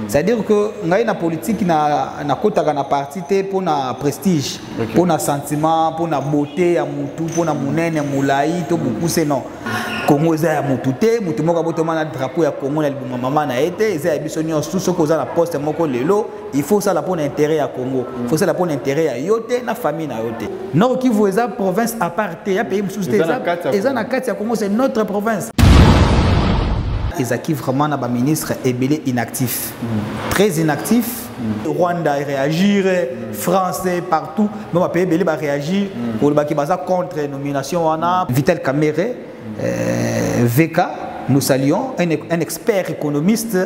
C'est-à-dire que ngai na politique na kotaka na parti te pour na prestige, pour na sentiment, pour na beauté ya mutu, pour na munene mulai to bukuse non. Congo za ya mutu te, mutu moko botoma na drapeau ya Congo na libuma mama na ete, za biso nyonso soko za na poste moko lelo, il faut ça la pour l'intérêt ya Congo. Il faut ça la pour l'intérêt ya yote na famille na yote. Nord Kivu eza province à part te, ya pays sous eza na kati ya Congo, c'est notre province. Ezaki vraiment na ba ministre ebele inactif, très inactif. Rwanda réagir, français partout, même pays ebele ba réagir pour le baki baza contre nomination wana. Vital Kamerhe, VK, nous saluons un expert économiste.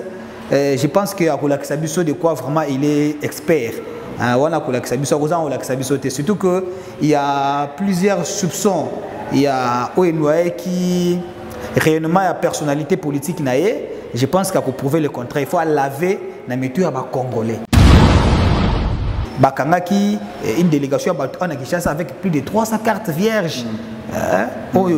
Je pense que à Kolaksabiso de quoi vraiment il est expert. Wana Kolaksabiso Rosan Kolaksabiso, surtout que il y a plusieurs soupçons. Il y a Oenoye qui réellement la personnalité politique naé, je pense qu'il faut prouver le contraire. Il faut laver la méthode à Congolais. Bakangaki, une délégation à Kinshasa avec plus de 300 cartes vierges.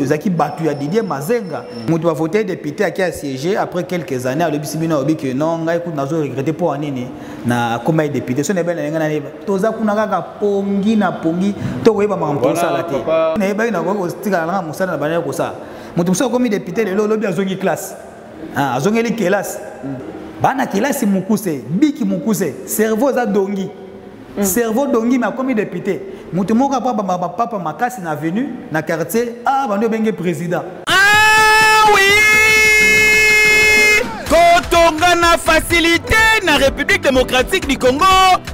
Zaki Batu a Didier Mazenga. Nous devons voter député qui a siégé après quelques années. Le Bissimino a dit que non, nous avons regretté pour un année. Na comme député, ce n'est pas un année. Toza kunaga pongi na pongi. Towe ba mamposa la te. Ne ba ina ko stika na musana na bana ko sa. Mutu mso comme député le lobby azongi classe. Azongeli classe. Bana classe mukuse, biki mukuse, cerveau za dongi. Cerveau dongi mais comme député. Mutu moka papa makasi na venu na quartier bando benge président. Oui! Kotonga na facilité na République démocratique du Congo.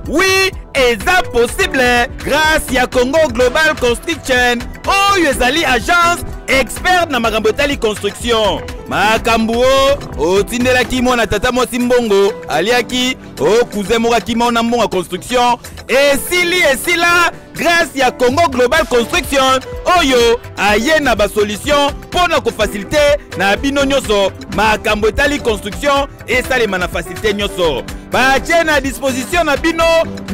Oui, et ça possible grâce à Congo Global Construction. Oh, ezali agence expert na magambotali construction. Makambuo otindela kimo na tata mosi mbongo aliaki o cousin moka kimo na mbongo construction et sila grâce à Congo Global Construction oyo aye na ba solution pour na ko faciliter na bino nyoso makambotali construction et ça les mana faciliter nyoso ba na disposition na bino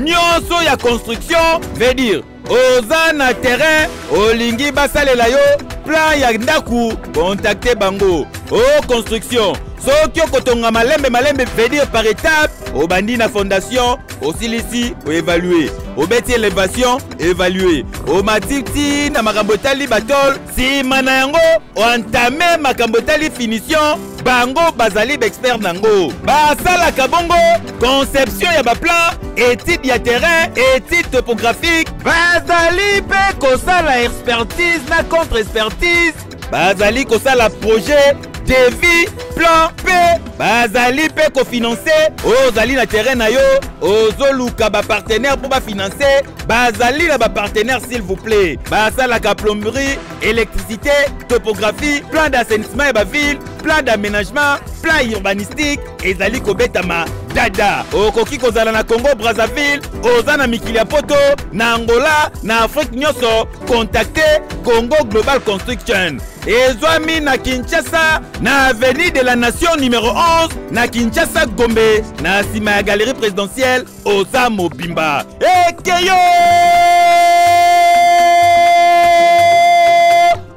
nyoso ya construction veut dire oza na terrain olingi basalela yo plan ya ndaku contacter bango o construction soki okotonga malembe veut dire par étape obandi na fondation osilisi o évaluer obeti élévation évaluer o matiti na makambotali batol si mana yango entame makambotali finition bango bazali expert nango basala kabongo conception ya ba plan étude ya terrain étude topographique bazali pe kosala expertise na contre expertise bazali kosala projet devis plan P bazali pe kofinancer ozali na terrain na yo ozoluka ba partenaire pour ba financer bazali na ba partenaire s'il vous plaît basala ka plomberie électricité topographie plan d'assainissement et ba ville plan d'aménagement plan urbanistique ezali kobetama dada okoki kozala na Congo Brazzaville oza na mikili ya poto na Angola na Afrique nyonso contacter Congo Global Construction ezwami na Kinshasa na avenue de la Nation numéro 11 na Kinshasa Gombe na sima ya galerie présidentielle oza mobimba ekeyo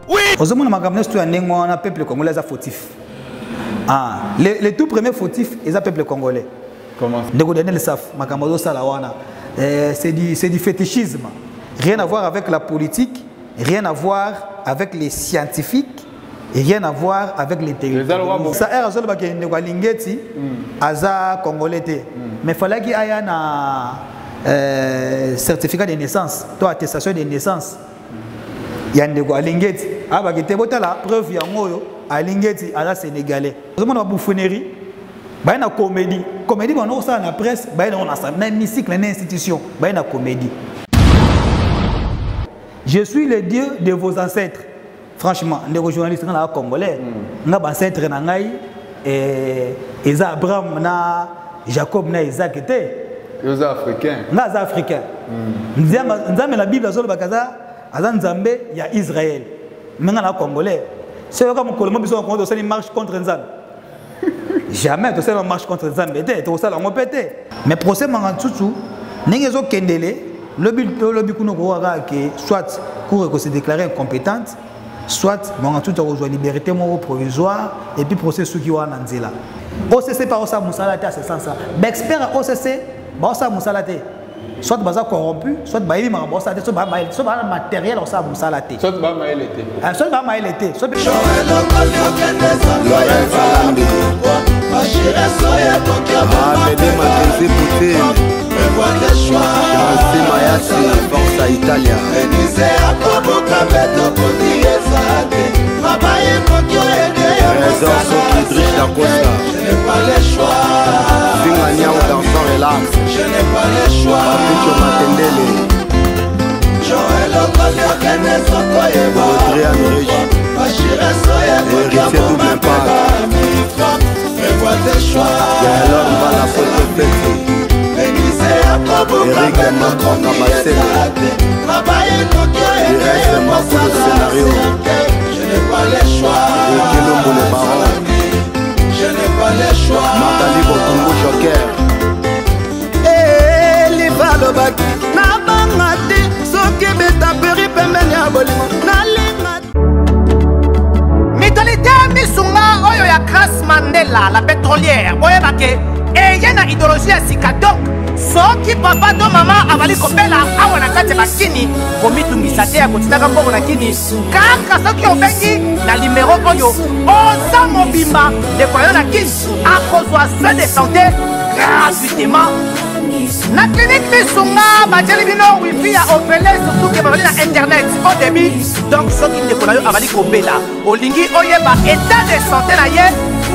oui ozomona makambo sto ya ndenge wana peuple congolais a fautif. Les tout premiers fautifs ils appellent peuple congolais. Comment? Daniel Saf makambo salawana c'est du fétichisme. Rien à voir avec la politique, rien à voir avec les scientifiques, rien à voir avec l'intégrité. Ça est azol ba ke ndeko alingeti aza congolais te. Mais fallait qu'il ait un certificat de naissance, toi attestation de naissance. Yandego alingeti aba ke te botala preuve ya ngoyo alingeti ala sénégalais. Nous avons une bouffonnerie, une comédie. Comédie, on a ça dans la presse, on a ça dans l'hémicycle, dans l'institution, une comédie. Je suis le Dieu de vos ancêtres. Franchement, les journalistes congolais, nous avons ancêtres et Abraham, Jacob, Isaac, les Africains. Nous sommes Africains. Nous avons la Bible, il y a Israël. Nous sommes Congolais. C'est comme on marche contre Nzambe. Jamais on marche contre Nzambe. Mais procès Mangantsutu, n'engezo kendele, le kuno soit pour se déclarer incompétente, soit Mangantsutu a rejoint liberté provisoire et puis procès Suki wa Nanzela. OCC par Osa Moussalate à ce sens-là. Expert à OCC, Osa Moussalate. Soit baza corrompu, soit baïbi ma bossa, soit baïbi matériel Osa Moussalate. Soit baïbi ma LT. Soit baïbi ma LT. Soit baïbi je n'ai pas le choix. Je n'ai pas le choix. Je n'ai pas le choix. Matali Bokungu Joker. Liva Lobaki. Nabangati. Soki beta peri pembeni ya bolimo. Nalinga. Mentalité misunga oyo ya Grace Mandela, la pétrolière. Boye bake. Et y a une idéologie à sika. Donc, soki papa to mama avali kopela awa na kati bakini komitungisa te ya kotinaka mbongo na kini kaka soki obengi na numéro oyo oza mobimba ndeko na yo na kini akozwa soin de santé gratuitement na clinique misunga batieli bino wifi ya opele surtout ke bazali na internet au début. Donc soki ndeko na yo avali kobela olingi oyeba état de santé na ye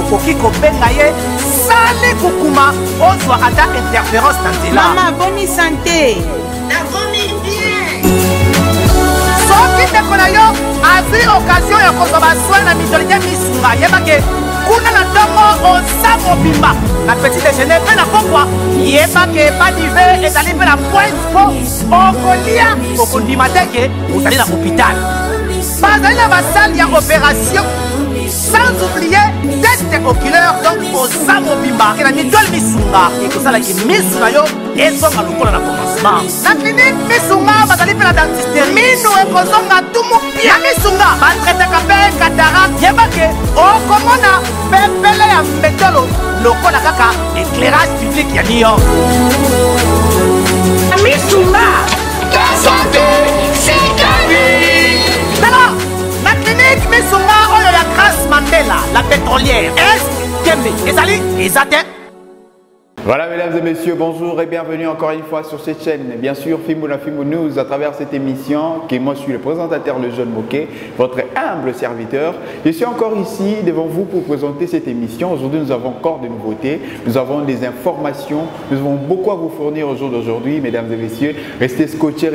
okoki kobenga ye sali kukuma ozwa ata interférence na nzela. Maman, bonne santé. Soki ndeko na yo azwi occasion ya kozwa baswin na mitolite misunga yebake kuna na ntongo oza mobimba na petit déjeuner mpe na pokwa yebake badive ezali mpe na pointe po okolia okondima teke ozali na hôpital bazali na basale ya opération. Sans oublier test oculaire, donc oza mobimba et la mitole misunga et que ça la qui misuna yo et son à l'oukola na commencement na clinique misunga bazali pe la dentiste minu e kozonga tumu pia misunga ba traite kape cataracte yebake o komona pepele ya mbetolo lokola kaka éclairage public ya New York misunga ta santé c'est gagné. Alors la clinique misunga oyo ya Grace Mandela, la pétrolière. Est-ce que les alliés, les atteints? Voilà mesdames et messieurs, bonjour et bienvenue encore une fois sur cette chaîne. Bien sûr, Fimbouna Fimbo News à travers cette émission, qui moi je suis le présentateur, le jeune Moké, votre humble serviteur. Je suis encore ici devant vous pour présenter cette émission. Aujourd'hui nous avons encore de nouveautés, nous avons des informations, nous avons beaucoup à vous fournir au jour d'aujourd'hui mesdames et messieurs. Restez scotchés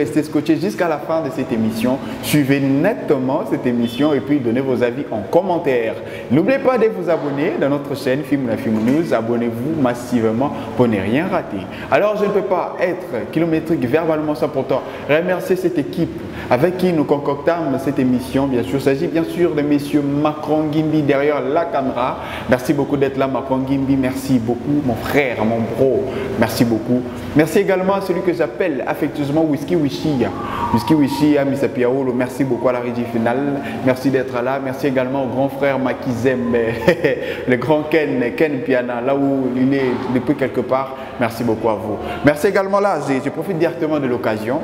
jusqu'à la fin de cette émission. Suivez nettement cette émission et puis donnez vos avis en commentaire. N'oubliez pas de vous abonner dans notre chaîne Fimbouna Fimbo News, abonnez-vous massivement pour ne rien rater. Alors je ne peux pas être kilométrique verbalement sans pourtant remercier cette équipe avec qui nous concoctons cette émission. Bien sûr, il s'agit bien sûr de messieurs Macron Gimbi derrière la caméra. Merci beaucoup d'être là Macron Gimbi, merci beaucoup mon frère, mon bro, merci beaucoup. Merci également à celui que j'appelle affectueusement Whisky Wishy. Whisky Wishy à Missa Piaolo, merci beaucoup à la régie finale, merci d'être là. Merci également au grand frère Makizem, le grand Ken Piana, là où il est depuis quelque part. Merci beaucoup à vous. Merci également là, je profite directement de l'occasion,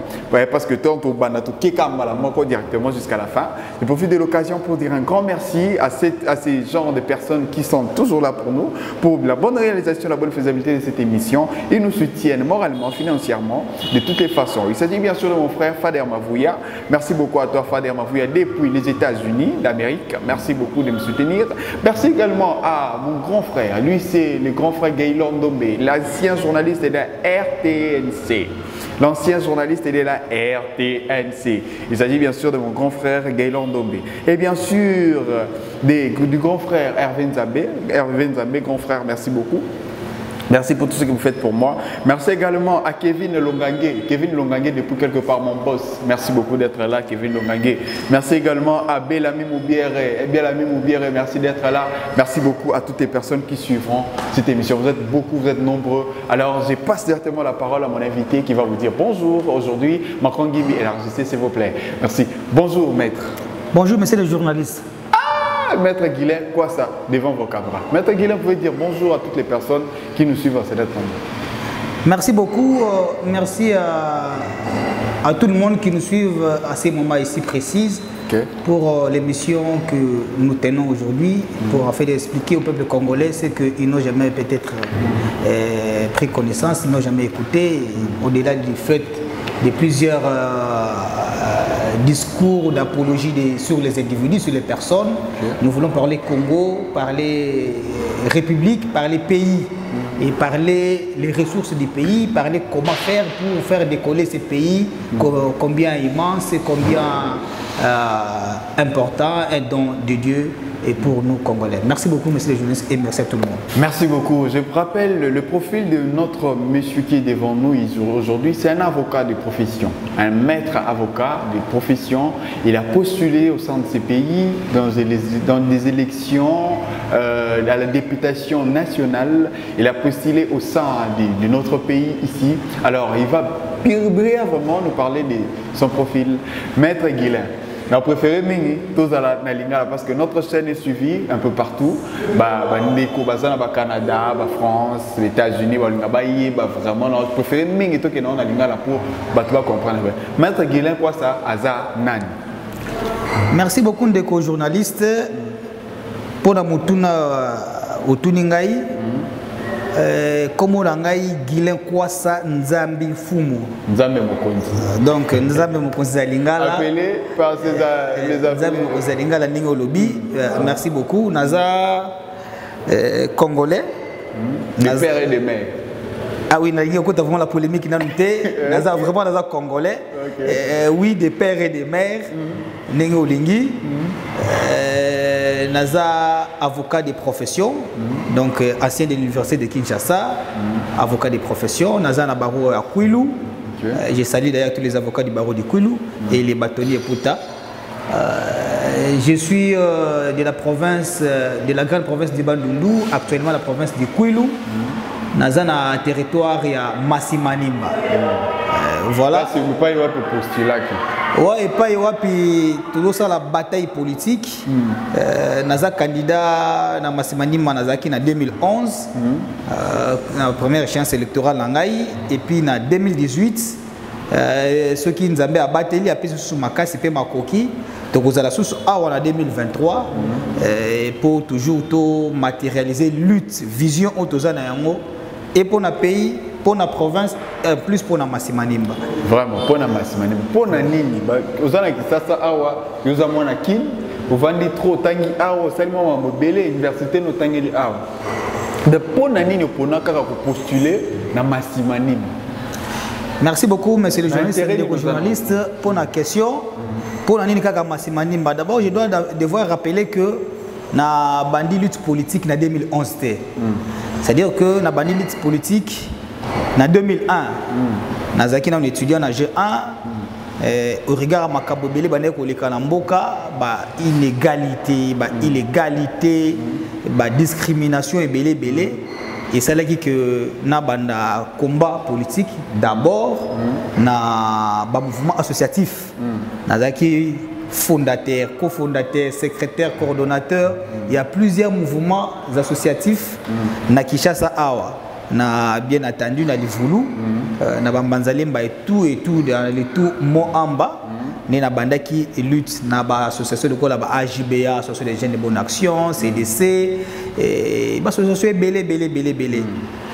parce que tant au Banato Kekambala Moko directement jusqu'à la fin. Je profite de l'occasion pour dire un grand merci à ces genres de personnes qui sont toujours là pour nous, pour la bonne réalisation, la bonne faisabilité de cette émission. Ils nous soutiennent moralement, financièrement, de toutes les façons. Il s'agit bien sûr de mon frère Fader Mavouya. Merci beaucoup à toi Fader Mavouya depuis les États-Unis d'Amérique. Merci beaucoup de me soutenir. Merci également à mon grand frère. Lui c'est le grand frère Gaylor Ndombe, l'ancien journaliste de la RTNC. L'ancien journaliste de la RTNC. Il s'agit bien sûr de mon grand frère Gaylor Ndombe. Et bien sûr du grand frère Hervé Nzambé. Hervé Nzambé, grand frère, merci beaucoup. Merci pour tout ce que vous faites pour moi. Merci également à Kevin Longangue. Kevin Longangue depuis quelque part mon boss. Merci beaucoup d'être là Kevin Longangue. Merci également à Bellamy Moubiere. Bellamy Moubiere, merci d'être là. Merci beaucoup à toutes les personnes qui suivront cette émission. Vous êtes beaucoup, vous êtes nombreux. Alors je passe directement la parole à mon invité qui va vous dire bonjour aujourd'hui. Macron Gimbi, élargissez s'il vous plaît. Merci. Bonjour maître. Bonjour monsieur le journaliste. Maître Guilain, quoi ça, devant vos caméras. Maître Guilain, vous pouvez dire bonjour à toutes les personnes qui nous suivent à cette émission. Merci beaucoup. Merci à tout le monde qui nous suit à ces moments ici précis pour l'émission que nous tenons aujourd'hui, pour en fait expliquer au peuple congolais ce qu'ils n'ont jamais peut-être pris connaissance, ils n'ont jamais écouté, au-delà du fait de plusieurs discours d'apologie sur les individus, sur les personnes. Nous voulons parler Congo, parler République, parler pays et parler les ressources du pays, parler comment faire pour faire décoller ces pays, combien immense et combien important un don de Dieu et pour nous Congolais. Merci beaucoup, monsieur le journaliste, et merci à tout le monde. Merci beaucoup. Je vous rappelle le profil de notre monsieur qui est devant nous aujourd'hui. C'est un avocat de profession, un maître avocat de profession. Il a postulé au sein de ces pays dans des élections à la députation nationale. Il a postulé au sein de notre pays ici. Alors, il va brièvement nous parler de son profil. Maître Guilain. Nous préférons tous à la Lingala parce que notre chaîne est suivie un peu partout. Au Canada, en France, les États-Unis, vraiment, nous préférons tous que nous la Lingala pour comprendre. Maître Guilain, quoi ça, Aza Nani? Merci beaucoup, Ndeko journaliste. Pour la Mutuna Otuningai, comme on a Guilain Kwasa Nzambi Fumu. Nzambe Mokonzi. Donc Nzambe Mokonzi Lingala. Appelé par les Nzambe Mokonzi Lingala Ningo Lobby. Merci beaucoup. Naza Congolais. Des pères et des mères. Ah oui, il y a vraiment la polémique qui n'a pas vraiment Naza Congolais. Oui, des pères et des mères. Ningo Lingi. Naza avocat de profession, donc ancien de l'université de Kinshasa, avocat de profession. Naza na barreau à Kwilu. Je salue d'ailleurs tous les avocats du barreau de Kwilu et les bâtonniers Puta. Je suis de la province, de la grande province de Bandundu, actuellement la province de Kwilu. Naza na territoire ya Masimanimba. Voilà. C'est vous pas y avoir postulat. Ouais, et pas y toujours ça la bataille politique. Naza candidat na Masimanimba Nazaki na 2011, la première échéance électorale Langai, et puis na 2018, ceux qui nous avaient abattu, il y a plus sous Makasi et Makoki. Donc vous allez sous en 2023 pour toujours matérialiser lutte, vision autozana yango et pour notre pays, pour notre province, plus pour notre Masimanimba. Vraiment, pour notre Masimanimba. Pour notre nini, vous allez qui ça awa, nous avons un kin, vous vendez trop tangi awa, seulement ma belle université no tangi awa. De pour notre nini, pour notre cas pour postuler na Masimanimba. Merci beaucoup, monsieur le journaliste, pour la question. Pour notre nini kaka Masimanimba. D'abord, je dois devoir rappeler que na bandi lutte politique na 2011. C'est-à-dire que na bandi lutte politique na 2001. Nazaki na un étudiant na G1 au regard de Makabobele bande ko leka na mboka ba inégalité, ba discrimination et belé. Et c'est là que na banda combat politique d'abord na ba mouvement associatif. Nazaki fondateur, cofondateur, secrétaire, coordonnateur, il y a plusieurs mouvements associatifs na Kinshasa Awa. Na bien entendu na Livulu, na Bambanzalemba et tout dans les tout Moamba, na banda qui lutte na ba association de quoi la AJBA, association des jeunes de bonne action, CDC et ba association belé.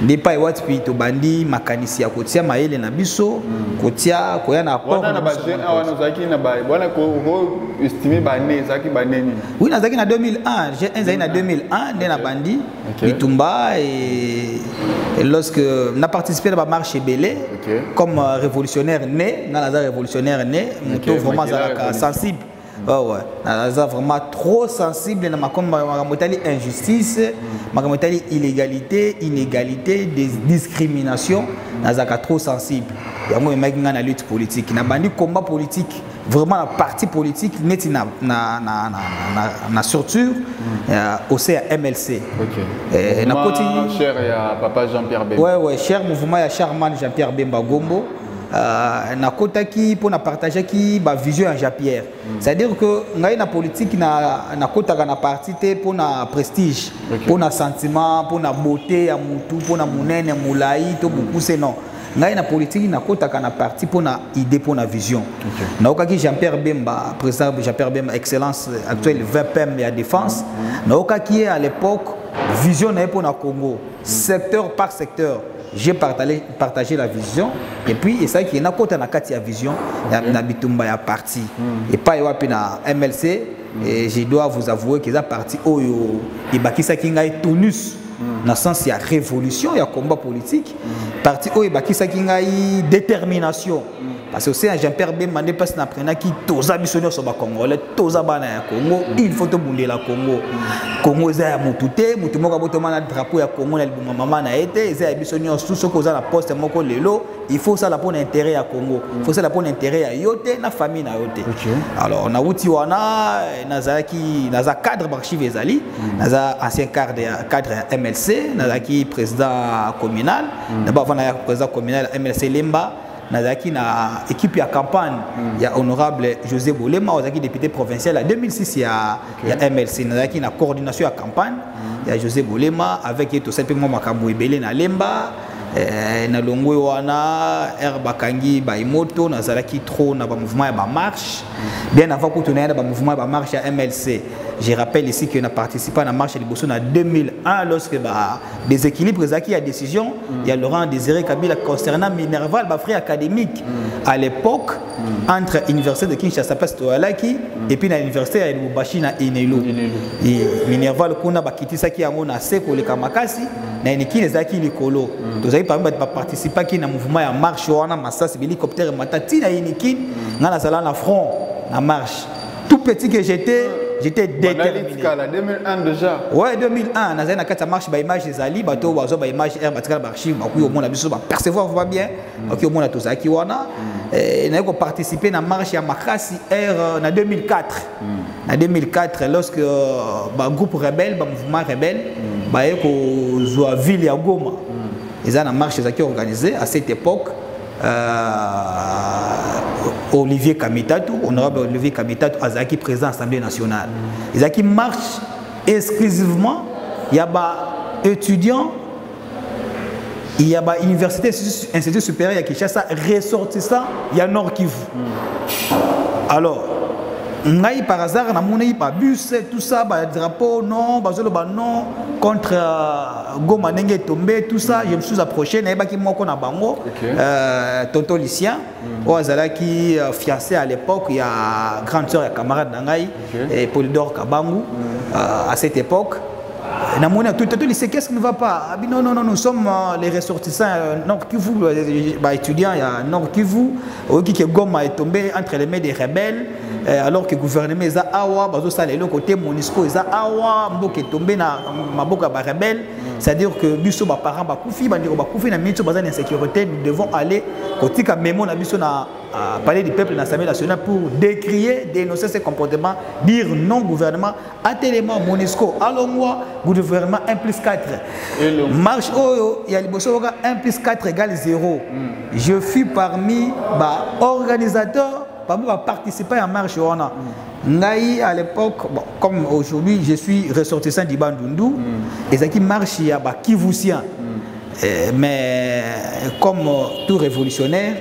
N'est pas wat puis to bandi makanisi ya kotia maele na biso, kotia koya na port. Wana na ba jeune awana zaki na ba wana ko estimer ba né zaki ba né. Oui, na zaki na 2001, j'ai un zaki na 2001 na bandi Bitumba et lorsque on a participé à la marche Belé comme révolutionnaire né, dans la révolutionnaire né, vraiment sensible. Ouais, vraiment trop sensible dans ma injustice, ma illégalité, inégalité, des discriminations, nazaka trop sensible. Il y a moi la lutte politique, na bandi combat politique, vraiment la parti politique neti na structure au MLC. OK. Na cher ya papa Jean-Pierre Bemba. Ouais, cher mouvement ya Charman Jean-Pierre Bemba Gombo. nakotaki pour partager qui ba vision à Jean-Pierre. C'est-à-dire que ngai na politique na kotaka na parti te pour na prestige, pour na sentiment, pour na beauté ya mutu, pour na munene mulai to beaucoup c'est non. Ngai na politique na kotaka na parti pour na idée pour na vision. Na okaki Jean-Pierre Bemba, président Jean-Pierre Bemba excellence actuelle VPM ya défense. Na okaki à l'époque vision na pour na Congo, secteur par secteur. J'ai partagé la vision et puis et ça qui est na kota na kati ya vision na bitumba ya parti et pas yoapi na MLC et je dois vous avouer que ça parti oyo ibakisa kingai tonus na sens ya révolution ya combat politique parti oyo ibakisa kingai détermination parce que c'est un Jean-Pierre Bemba ne passe na prena qui toza bisonyo so ba Congolais toza bana ya Congo il faut te bouler la Congo Congo za ya mutute mutu moko botoma na drapeau ya Congo na libuma mama na été za ya bisonyo tout ce koza la poste moko lelo il faut ça la pour intérêt ya Congo il faut ça la pour intérêt ya yote na famille na yote alors na wuti wana nazaki naza cadre archive ezali naza ancien cadre MLC nazaki président communal d'abord avant na président communal MLC Lemba nazaki na équipe ya campagne ya honorable José Bolema ozaki député provincial en 2006 ya MLC nazaki na coordination ya campagne ya José Bolema avec tout ça pe mo makambo ebele na Lemba na longwe wana Bakangi Baimoto nazalaki trop na ba mouvement ya ba marche bien avant que tourner ba mouvement ya ba marche ya MLC. Je rappelle ici qu'on a participé à la marche de Liboso en 2001 lorsque des équilibres acquis à décision, il y a Laurent Désiré Kabila concernant Minerval, frère académique à l'époque entre l'université de Kinshasa et puis l'université de Lubumbashi na Inelu. Minerval kuna bakiti saki yango na seko le kamakasi na iniki les acquis likolo. Tous avez parmi participer à un mouvement à marche wana masasi hélicoptère matati na iniki ngana sala na front na marche. Tout petit que j'étais déterminé. 2001 déjà. Ouais, 2001. Dans une marche, bah image des Ali, bateau, bateau, bah image air, bateau, archive, bah au moins la biso, bah percevoir va bien. Ok, au moins la tous qui wana. Et n'a pas participé à la marche à Makasi air en 2004. En 2004, lorsque bah groupe rebelle, bah mouvement rebelle, bah eko zoa ville ya Goma. Ils ont la marche qui organisée à cette époque. Olivier Kamitatou, honorable Olivier Kamitatou, Azaki président de l'Assemblée nationale. Azaki marche exclusivement, il y a des étudiants, il y a des universités, instituts supérieurs, il y a Kinshasa, ressortissant, il y a Nord Kivu. Alors, ngai par hasard, na mona pas bus, tout ça, drapeau, non, non, contre Goma Nenge tombé, tout ça, je me suis approché, na yeba ki moko na bango, tonton Lucien, Oazala qui fiancé à l'époque, il y a grande sœur et camarade Nangai, et Polydor Kabangu, à cette époque. Tout lycée, qu'est-ce qui ne va pas? Non, non, non, nous sommes les ressortissants Nord Kivu, étudiants, il y a Nord Kivu, qui Goma est tombé entre les mains des rebelles, alors que le gouvernement est awa, le côté Monisco est awa, Mbok est tombé dans Maboka rebelle, c'est-à-dire que Bisso parents bakoufi, bandiro bakoufi na minto bazan insécurité, nous devons aller côté ka mémo na Bisso na parler du peuple dans l'Assemblée nationale pour décrier, dénoncer ces comportements, dire non gouvernement, attelement Monisco, alors moi gouvernement 1 plus 4. Marche oh il y a le bosso 1 plus 4 égale 0. Je fus parmi organisateurs parmi participer à marche wana. Ngai à l'époque bon, comme aujourd'hui je suis ressortissant d'Ibandundu et ça qui marche il y a Kivusien. Mais comme tout révolutionnaire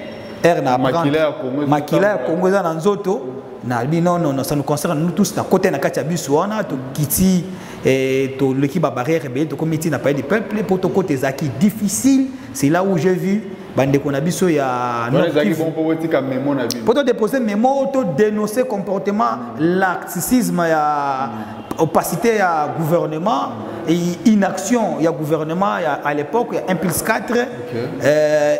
Makila Congo za nzoto na non non ça nous concerne nous tous na côté na kati ya biso wana to kiti et to l'équipe barrière rebelle to comité n'a pas du peuple pour to côté zaki difficile c'est là où j'ai vu bande qu'on a biso ya pour déposer mémo to dénoncer comportement laxisme ya opacité ya gouvernement et inaction ya gouvernement à l'époque 1 plus 4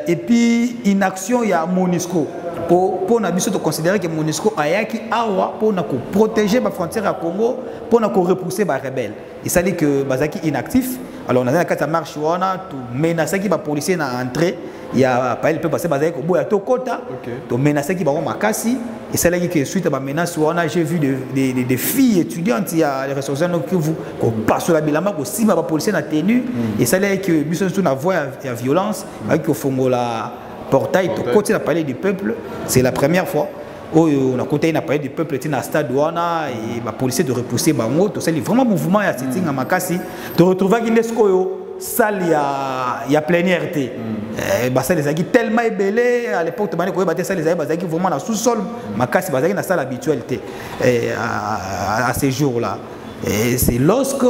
et puis inaction ya Monisco pour na biso to considérer que Monisco ayaki awa pour na protéger la frontière à Congo pour na repousser les rebelles il s'agit que bazaki inactif alors on a la carte marche wana to menacer qui ba policier na entrée il y a pas il peut passer bazaki au bout ya tokota to menacer qui ba makasi et c'est là que suite à ba menace wana j'ai vu des filles étudiantes il y a les ressources que vous ko passe la bilama ko sima ba policier na tenue et c'est là que biso tout na voix ya violence avec au fongola portail côté la palais du peuple, c'est la première fois. On a côté la palais du peuple était dans stade douana et ma policier de repousser bango, tout ça vraiment mouvement ya sitting à Makassi, de retrouver Guinesco salle il y a plénièreté. Bah ça les a tellement ébélé à l'époque de Mané Koye ça les a vraiment dans sous-sol Makassi bah dans salle habitualité à ces jours-là. Et c'est lorsque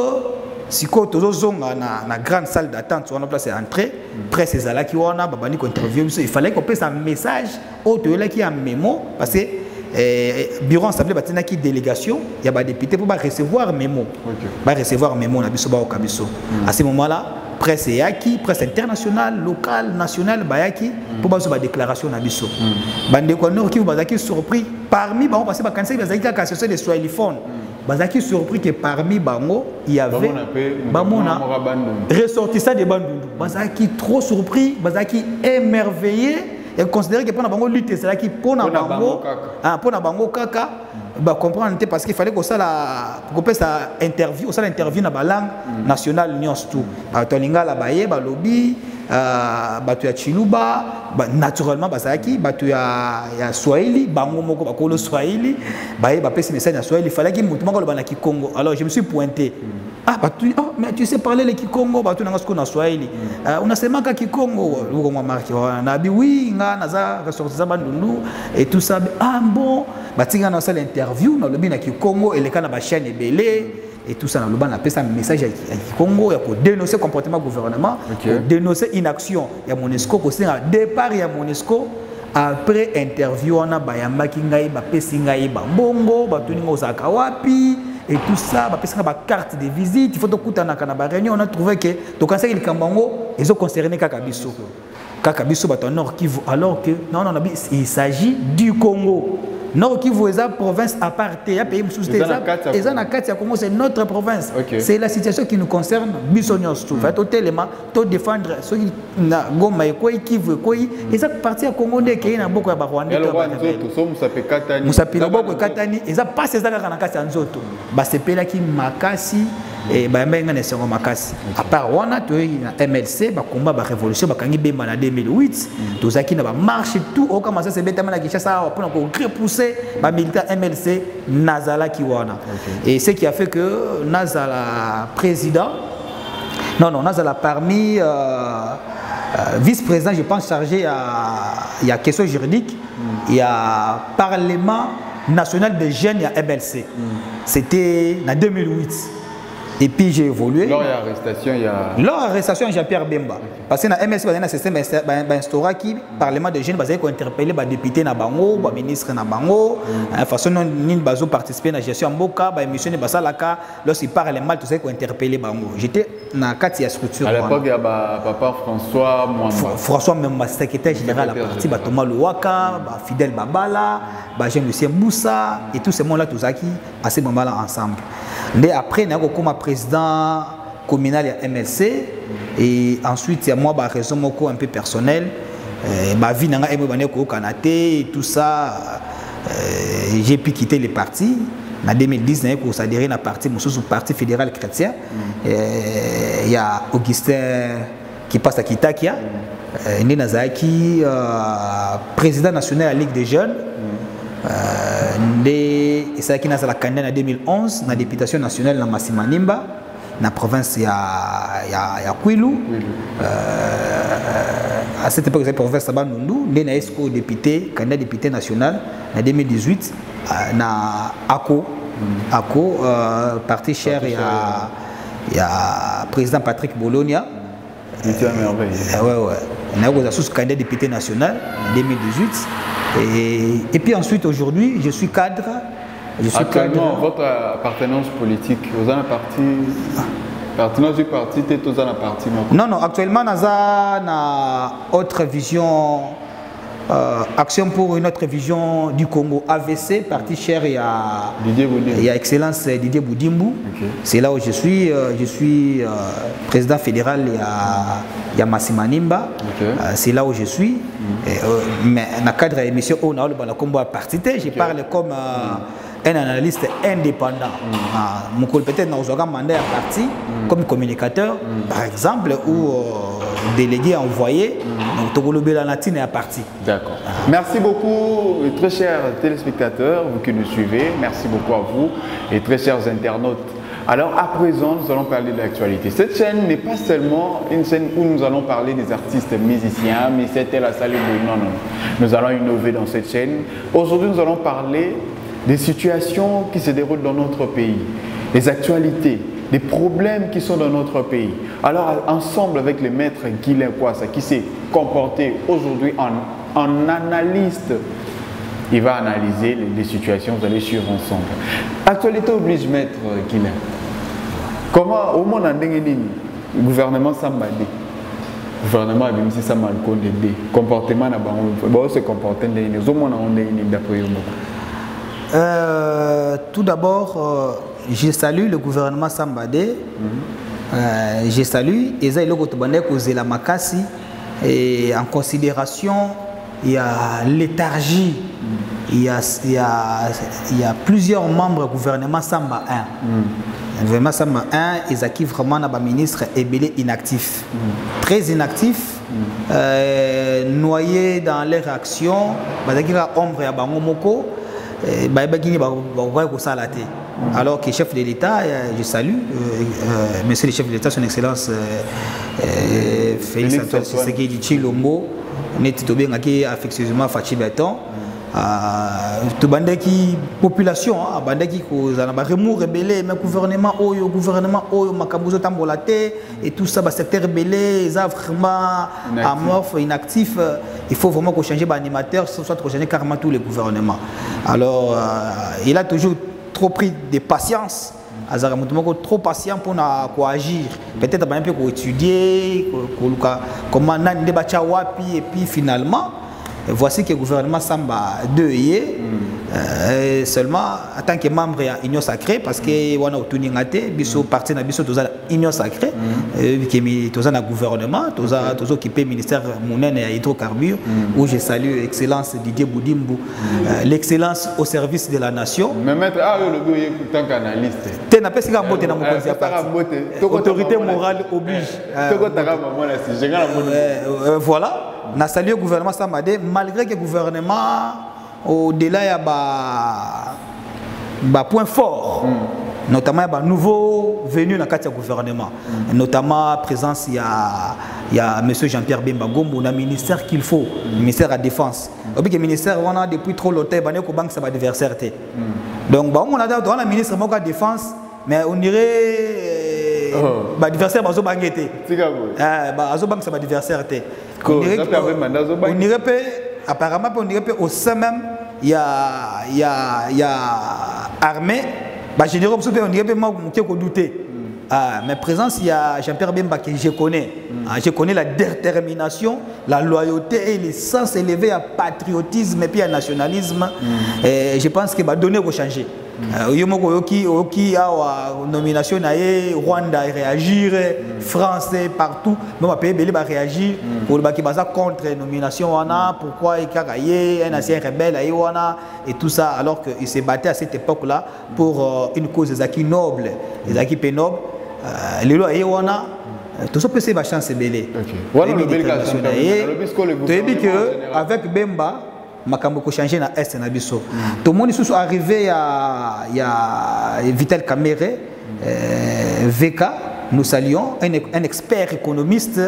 si quand na grande salle d'attente on a place entrée presse ezala qui on a babani ko interview il fallait qu'on passe un message au là qui a mémo parce que bureau assemblée batina qui délégation il y a ba député pour recevoir mémo ba recevoir mémo na biso ba o kabiso à ce moment-là presse yaki presse internationale locale nationale bayaki pour ba ba déclaration na biso bande ko nord qui bazaki surpris parmi ba on passer ba kanisa bazaki ka association de swahiliphone bazaki surpris que parmi bango il y avait bamona ressortissant de Bandundu bazaki trop surpris bazaki émerveillé et considéré que pendant bango lutte c'est là qui pona bango kaka ba comprendre parce qu'il fallait que ça la pour ça interview ça l'interview na ba langue nationale nyons tout ba tolinga la baye ba lobby batu ya Chiluba naturellement bazaki batu ya Swahili bango moko bakolo Swahili baye ba pesi message na Swahili fallait que mutu moko ba na Kikongo alors je me suis pointé batu mais tu sais parler le Kikongo batu nanga sko na Swahili unasema ka Kikongo luko mwa marki na bi oui nga naza ressortissant Bandundu et tout ça bon batinga na salle interview na lobi na Kikongo et les kana ba chaîne belé et tout ça dans le ban appelle ça message à Congo il y a dénoncer comportement gouvernement dénoncer inaction il y a Monesco aussi à départ il y a Monesco après interview on a bayamba kingai ba pesingai ba bongo ba tuningo zaka wapi et tout ça ba pesinga ba carte de visite il faut to kutana kana ba réunion on a trouvé que to kansa il kambango ils ont concerné Kakabiso ba Nord Kivu alors que non il s'agit du Congo. Nord Kivu est une province apartée, il y a pays sous et Congo c'est notre province. C'est la situation qui nous concerne. Bisognos tout. Fait au élément, tout défendre ceux qui na Goma et Kivu et ça partie à Congo qui est na beaucoup à Rwanda. Musapilo boko katani et ça passe ça kana kati nzoto. Ba sepela ki makasi et ba menga ne sengo makasi. À part wana to na MLC ba combat ba révolution ba kangi bemba na 2008 to zaki na ba marche tout au commencer c'est betama na Kinshasa pour ko repousser ba militaire MLC Nazala Kiwana. Et ce qui a fait que Nazala président Nazala parmi vice-président je pense chargé il y a question juridique il y a parlement national des jeunes il y a MLC. C'était en 2008. Et puis j'ai évolué. Leur arrestation, Jean-Pierre Bemba. Parce que dans MSC, il y a un système instauré qui, Parlement de jeunes, ils ont interpellé les députés, les ministres, de façon dont ils ont participé à la gestion de Mboka, les missions de Basalaka, lorsqu'ils parlent mal, tous ceux qui ont interpellé les j'étais dans la structure. À l'époque, il y a papa François Mwamba. François Mwamba, secrétaire général à la partie, Thomas Louaka, Fidel Babala, Jean-Lucien Moussa, et tous ces gens-là, tous à ce moment-là ensemble. Mais après, nous comme président communal à MLC et ensuite il y a moi raison un peu personnelle ma vie n'a pas Canada et tout ça j'ai pu quitter les partis en 2010 j'ai adhéré à la parti fédéral chrétien il y a Augustin qui passe à Kitakia Nazaki président national de la Ligue des jeunes et ça qui n'a pas la candidat en 2011 dans la députation nationale dans Massimanimba dans la province il y a Kwilu à cette époque la province Bandundu les naesco député candidat député national en 2018 na Ako parti cher il y a président Patrick Bologna on a sous candidat député national en 2018 et puis ensuite aujourd'hui je suis cadre. Actuellement votre appartenance politique vous avez un parti appartenance du parti vous avez un parti non actuellement nous avons une autre vision action pour une autre vision du Congo AVC parti cher il y a excellence Didier Boudimbu c'est là où je suis président fédéral il y a Massimanimba c'est là où je suis mais dans le cadre de l'émission on a le combat parti je parle comme un analyste indépendant peut-être dans un mandat à parti comme communicateur par exemple ou délégué envoyé. Donc Togolobé la Latine est à partir. D'accord. Merci beaucoup, très chers téléspectateurs, vous qui nous suivez. Merci beaucoup à vous et très chers internautes. Alors à présent, nous allons parler de l'actualité. Cette chaîne n'est pas seulement une chaîne où nous allons parler des artistes musiciens, mais c'était la salle de non. Nous allons innover dans cette chaîne. Aujourd'hui, nous allons parler des situations qui se déroulent dans notre pays, des actualités, des problèmes qui sont dans notre pays. Alors ensemble avec le maître Guilain Kwasa, qui s'est comporté aujourd'hui en analyste, il va analyser les situations, vous allez suivre ensemble. Actualité oblige, maître Guilain. Comment, au monde en le gouvernement Sambade, le gouvernement a même si ça m'a le comportement n'a pas se comporter d'après tout d'abord, je salue le gouvernement Sambade. Je salue Eza Iloko Tobane Kozela Makasi et en considération il y a léthargie. Il y a plusieurs membres du gouvernement Samba 1. Le gouvernement Samba 1, ils acquis vraiment un ministre Ebele inactif. Très inactif, noyé dans les réactions. Alors que chef de l'État, je salue, monsieur le chef de l'État, son excellence Félix Antoine Tshisekedi Tshilombo, on est affectueusement Fachi Beton. Tubandeki population, bandeki kozana ba remou rebelle, mais gouvernement oyo makabuzo tambolate et tout ça, secteur rebelle, ils ont vraiment amorphe, inactif. Il faut vraiment changer l'animateur, soit changer carrément tout le gouvernement. Alors, il a toujours trop pris de patience. Trop patient pour agir. Peut-être pour étudier comment nani débattre wapi et puis finalement. Voici que le gouvernement Samba 2 est seulement en tant que membre de l'Union Sacrée, parce que on a obtenu un parti de l'Union Sacrée, qui est dans le gouvernement, qui est le ministère Mounen et hydrocarbures, où je salue l'excellence Didier Boudimbu, l'excellence au service de la nation. Mais maître, le tant qu'analyste. Tu n'as pas ce qu'il y a autorité morale oblige. Voilà. On a salué le gouvernement Sambade, malgré que le gouvernement, au-delà, il y a un point fort, notamment il y a un nouveau venu dans le gouvernement, notamment la présence, il y a M. Jean-Pierre Bemba Gombo, le ministère qu'il faut, le ministère de la Défense. Le ministère, on a depuis trop longtemps, il y a un adversaire. Donc, on a le ministre de la Défense, mais on dirait l'adversaire est bangueté. On dirait apparemment au sein même il y a armée, généraux on dirait que douter. Mais présence il y a Jean-Pierre Bemba que je connais. Je connais la détermination, la loyauté et le sens élevé à patriotisme et puis à nationalisme. Et je pense qu'il va donner au changer. Nomination Rwanda réagir, France partout, mais on pays va réagir pour le contre nomination pourquoi il y a un ancien rebelle et tout ça, alors qu'il s'est battu à cette époque là pour une cause des acquis nobles, des acquis pénobles. Les lois tout ça peut se faire chance belé. Avec Bemba makambo ko changer na est na biso. Tout le monde est arrivé il y a Vital Kamere VK, nous saluons un expert économiste.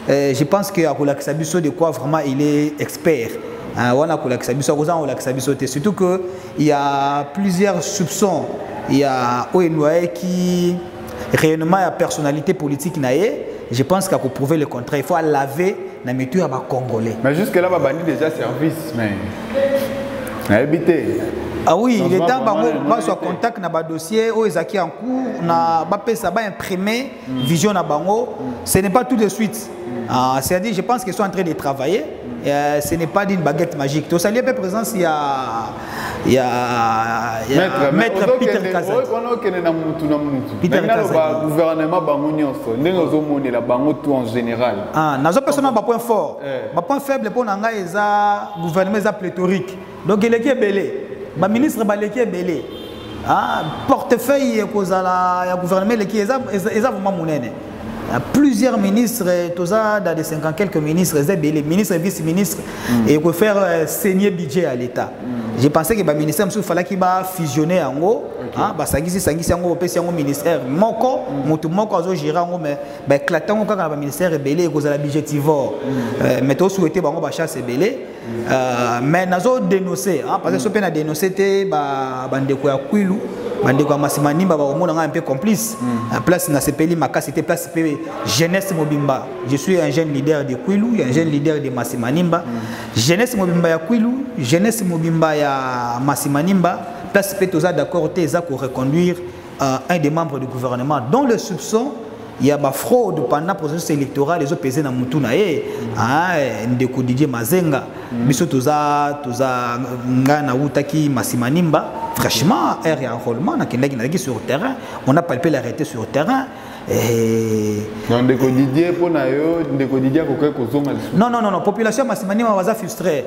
Je pense que à Sabiso de quoi vraiment il est expert. On a surtout que il y a plusieurs soupçons. Il y a Oenoye qui réellement a personnalité politique naé. Je pense qu'il faut prouver le contraire. Il faut laver la méthode à Congolais. Mais jusque-là, on a déjà service. Mais on a habité. Ah oui, il est temps de soit contact dans le dossier, ils ont en cours, on a imprimé vision na bango. Ce n'est pas tout de suite. C'est-à-dire, je pense qu'ils sont en train de travailler. Ce n'est pas d'une baguette magique. Tout ça, il y a présence, il y a Maître Peter Kazan. Peter Kazan. Gouvernement tout en général. Dans un personnage, un point fort. Un point faible pour nous, c'est le gouvernement pléthorique. Donc, il est belé. Le ministre est belé. Portefeuille, le gouvernement est vraiment monnaie. plusieurs ministres, tout ça, dans les 50 quelques ministres, les ministres et vice-ministres, et pour faire saigner budget à l'État. J'ai pensé que le ministère, il fallait qu'il va fusionner en haut. Sangisi en haut, ministère. Moko, moko azo gérer en haut, mais éclatant quand le ministère est belé, cause la budgetivore. Mais tout souhaité, bah on va chasser belé. Mais nazo dénoncer, parce que ce qu'on a dénoncé, c'était bande quoi Kwilu. Bandeko Massimanimba un peu complice. Place na CPLI Maka c'était place jeunesse Mobimba. Je suis un jeune leader de Kwilu, un jeune leader de Massimanimba. Jeunesse Mobimba ya Kwilu, jeunesse Mobimba ya Massimanimba. Place Petoza d'accord pour reconduire un des membres du gouvernement dont le soupçon il y a ma fraude pendant le processus électoral les autres pesés dans Mutuna ndeko Didier Mazenga biso toza ngana utaki Massimanimba franchement air et enrôlement na kendaki sur terrain on a palpé l'arrêté sur terrain non ndeko Didier pona yo ndeko Didier ko kozonga non population Massimanimba va frustrer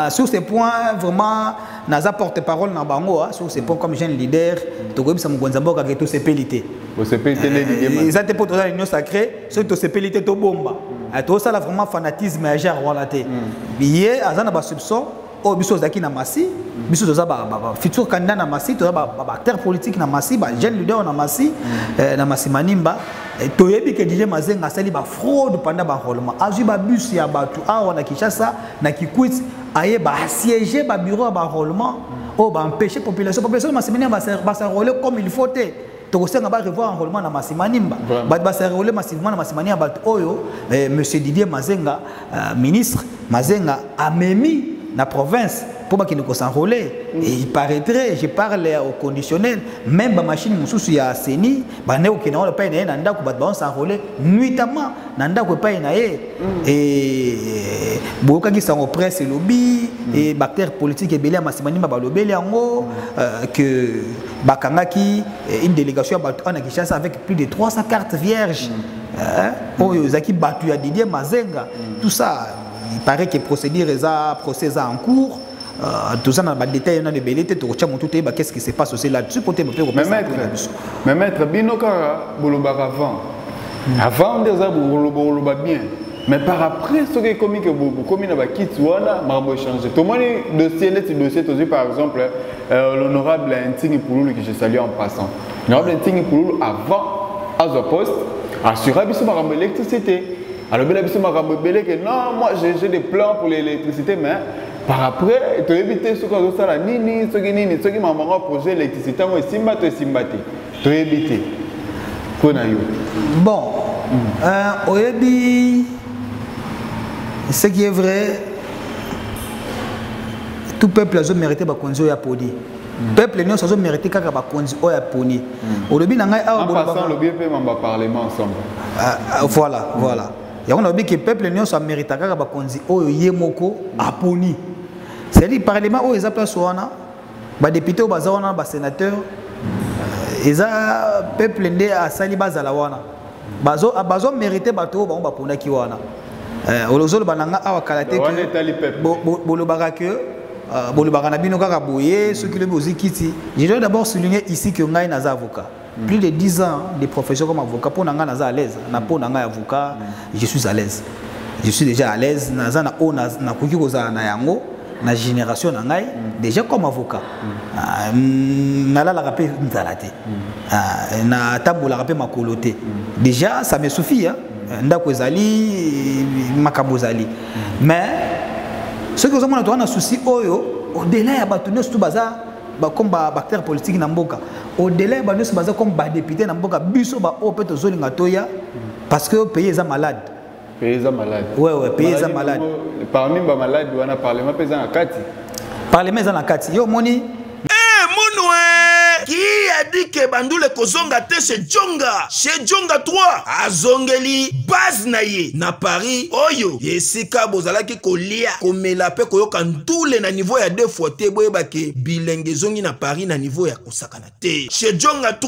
sur ces points vraiment naza porte-parole na bango sur ces points comme jeune leader tokobisa mugonzamboka que tout c'est pélité ils étaient pour la l'union sacrée sur tout c'est pélité to bomba tout ça là vraiment fanatisme à gérer voilà té billet azana ba soupçon o biso zaki na Massi biso toza ba futur candidat na Massi toza ba acteur politique na Massi ba jeune leader na Massi na Massimanimba toyebi que Didier Mazenga sali ba fraude pendant ba enrôlement azui ba bus ya batu awa na Kinshasa na Kikwit aye ba siéger ba bureau ba enrôlement o ba empêcher population Massimanimba ba s'enrôler comme il faut té to senga ba revoir enrôlement na Massimanimba ba s'enrôler massivement na Massimanimba oyo monsieur Didier Mazenga ministre Mazenga a memi la province pour qu'il ne s'enrôler et il paraîtrait je parle au conditionnel même la machine mususu ya seni bane au kina pas na nanda ko ba s'enrôler nuitamment nanda ko pas na et boka ki sango presse lobby et bactère politique et belé Massimanimba ba lobeli yango que bakangaki une délégation à Kinshasa avec plus de 300 cartes vierges oyo zaki batu ya Didier Mazenga tout ça. Il paraît que procédure procès en cours. Tout ça dans le détail dans les belletés tout qu'est-ce qui se passe aussi là-dessus pour te mais maître Binokara bolobaka avant déjà boloba bien mais par après ce qui commis que commis na ba kit wana marbo changer tout le dossier tout par exemple l'honorable Ntini Pouloulou que je salue en passant l'honorable Ntini Pouloulou avant à son poste assurer biso marbo électricité. Alors, bien que non, moi j'ai des plans pour l'électricité, mais par après, tu évites ce qu'on a nini, ce qui m'a projet l'électricité, moi, tu évites. Bon, ce qui est vrai, tout peuple a mérité de conduire à Podi. Peuple n'a pas mérité de conduire à Podi. En passant, le bien peut parlement ensemble. Voilà. Et on a dit que le peuple n'a pas mérité de conduire Yemoko à Poni. C'est-à-dire que le parlement où ils appellent Soana, les députés, les sénateurs, les peuple n'a sali bazalawana. Bazo mérité bato ba pona kiwana. Olozolo bananga awa kalate que bolobarake bolobara bino kaka boye ceux qui le bozi kiti. Je dois d'abord souligner ici que ngai naza avocat. Plus de 10 ans de profession comme avocat pour nanga naza à l'aise. Na po nanga avocat, je suis à l'aise. Je suis déjà à l'aise naza na o na kuki koza na yango. Na génération nangai déjà comme avocat na la rapé nzalate na tabola rapé makoloté déjà ça me suffit hein ndako ezali makabozali mais ce que vous avez un souci oyo au-delà ya bato nyonso baza comme acteur politique na mboka au-delà ya nyonso baza comme ba député na mboka biso ba ope to zolinga toya parce que pays est malade. Pays malade. Ouais, pays est malade. Parmi les malades, on a parlé de pays en Kati. Parlement en Kati. Yo, Moni. Qui a dit que Bandoule Kozonga te chez Djonga 3 a Zongeli base naye na Paris oyo yesika bozalaki kolia komela pe koyoka ndule na niveau ya 2 fois te boyeba ke bilenge zongi na Paris na niveau ya kosakana te chez Djonga 3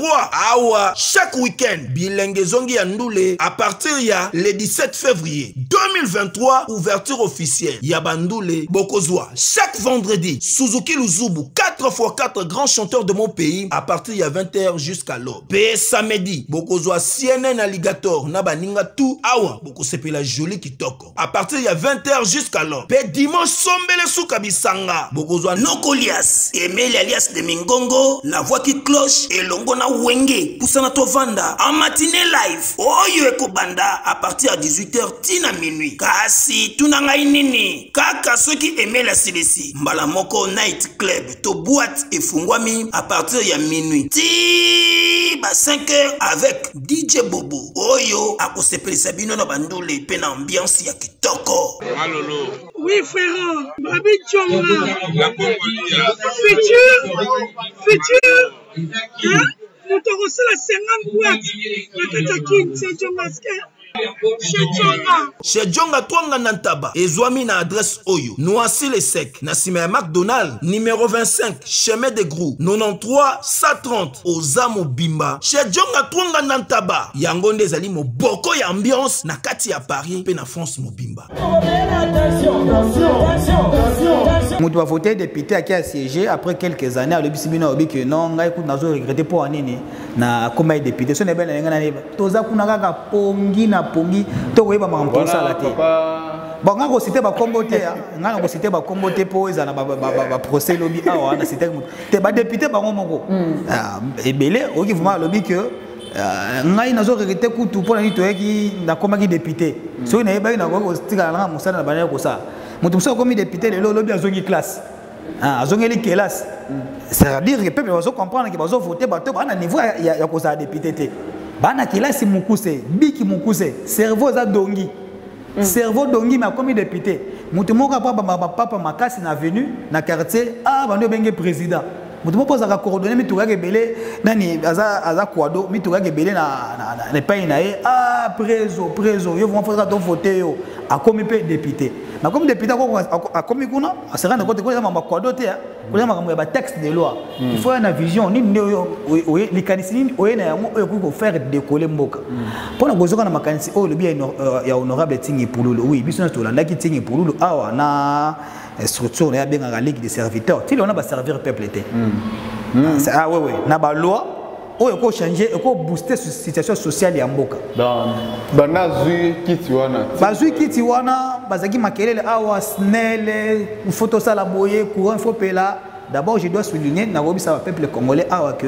awa chaque week-end bilenge zongi ya ndule à partir ya le 17 février 2023 ouverture officielle ya Bandoule Bokozwa chaque vendredi Suzuki Luzubu 4x4 grands chanteurs de mon pays à partir il y a 20h jusqu'à l'aube. Pe samedi, bokozwa CNN Alligator na baninga tout awa bokosepela joli kitoko. À partir ya 20h jusqu'à l'aube. Pe dimanche sombele suka bisanga, bokozwa Nokolias, Emile alias de Mingongo, la voix qui cloche et longo na wenge, poussana to vanda en matinée live. Oyo ekobanda à partir à 18h tina minuit. Kasi tunanga inini, kaka ceux qui aimaient la CDC. Mbala moko night club, to boîte et fungwami à partir ya minuit. Ti ba 5h avec DJ Bobo. Oyo akosepeli sabino na bandule pe na ambiance ya kitoko. Malolo. Oui frère, Babi Tchonga. Futur. Hein? Nous te reçons la 50 boîtes. La Katakin, c'est Tchonga. Chez Djonga Twanga Nantaba, Ezwami na adresse Oyo, Noisy les Secs, Nassime McDonald, numéro 25, chemin de Grou, 93 130, Ozamo Bimba. Chez Djonga Twanga Nantaba, Yangonde Zali mo boko ya ambiance, na kati ya Paris, pe na France mo Bimba. On doit voter député qui a siégé après quelques années. Le bisibino obi que non, ngai écoute nazo regretter pour anini na comme député. Ce n'est pas la ngana toza kuna kaka pongi na pongi to weba mampo sala te. Bon ngako cité ba kombote ya, ngako cité ba kombote po ezana ba procès lobby awa na cité te ba député ba ngomoko. Ebele oki vraiment lobby que ngai nazo regretter kutu pour na to yaki na komaki député. So na yeba na ko tika na musana na bana ko sa. Mutu muso comme député le lobby azongi classe. Azongeli classe. C'est-à-dire que le peuple va comprendre que va voter bato bana niveau ya ko sa député te. Bana classe mukuse, biki mukuse, cerveau za dongi. Cerveau dongi mais comme député. Mutu moko papa makasi na venu na quartier bando benge président. Mutu moko za coordonner mituka ke belé nani aza kwado mituka ke belé na pays na ye preso yo vont faire voter yo a comme député. Mais comme député a comme kuna a se rendre compte que ma kwado te ko ma ba texte de loi. Il faut une vision ni les kanisini oye na yango oyo ko faire décoller mboka. Pona gozoka na makanisi o le bien ya honorable Tingi Pululu. Oui, biso na to landa ki Tingi Pululu awa na structure ya bien la ligue des serviteurs. Si on a ba servir peuple té. Ouais na ba loi oyo ko changer ko booster situation sociale ya mboka. Bana zui kiti wana. Bazui kiti wana bazaki makelele awa snele photo sala boye courant faut pela. D'abord je dois souligner na robi ça peuple congolais awa que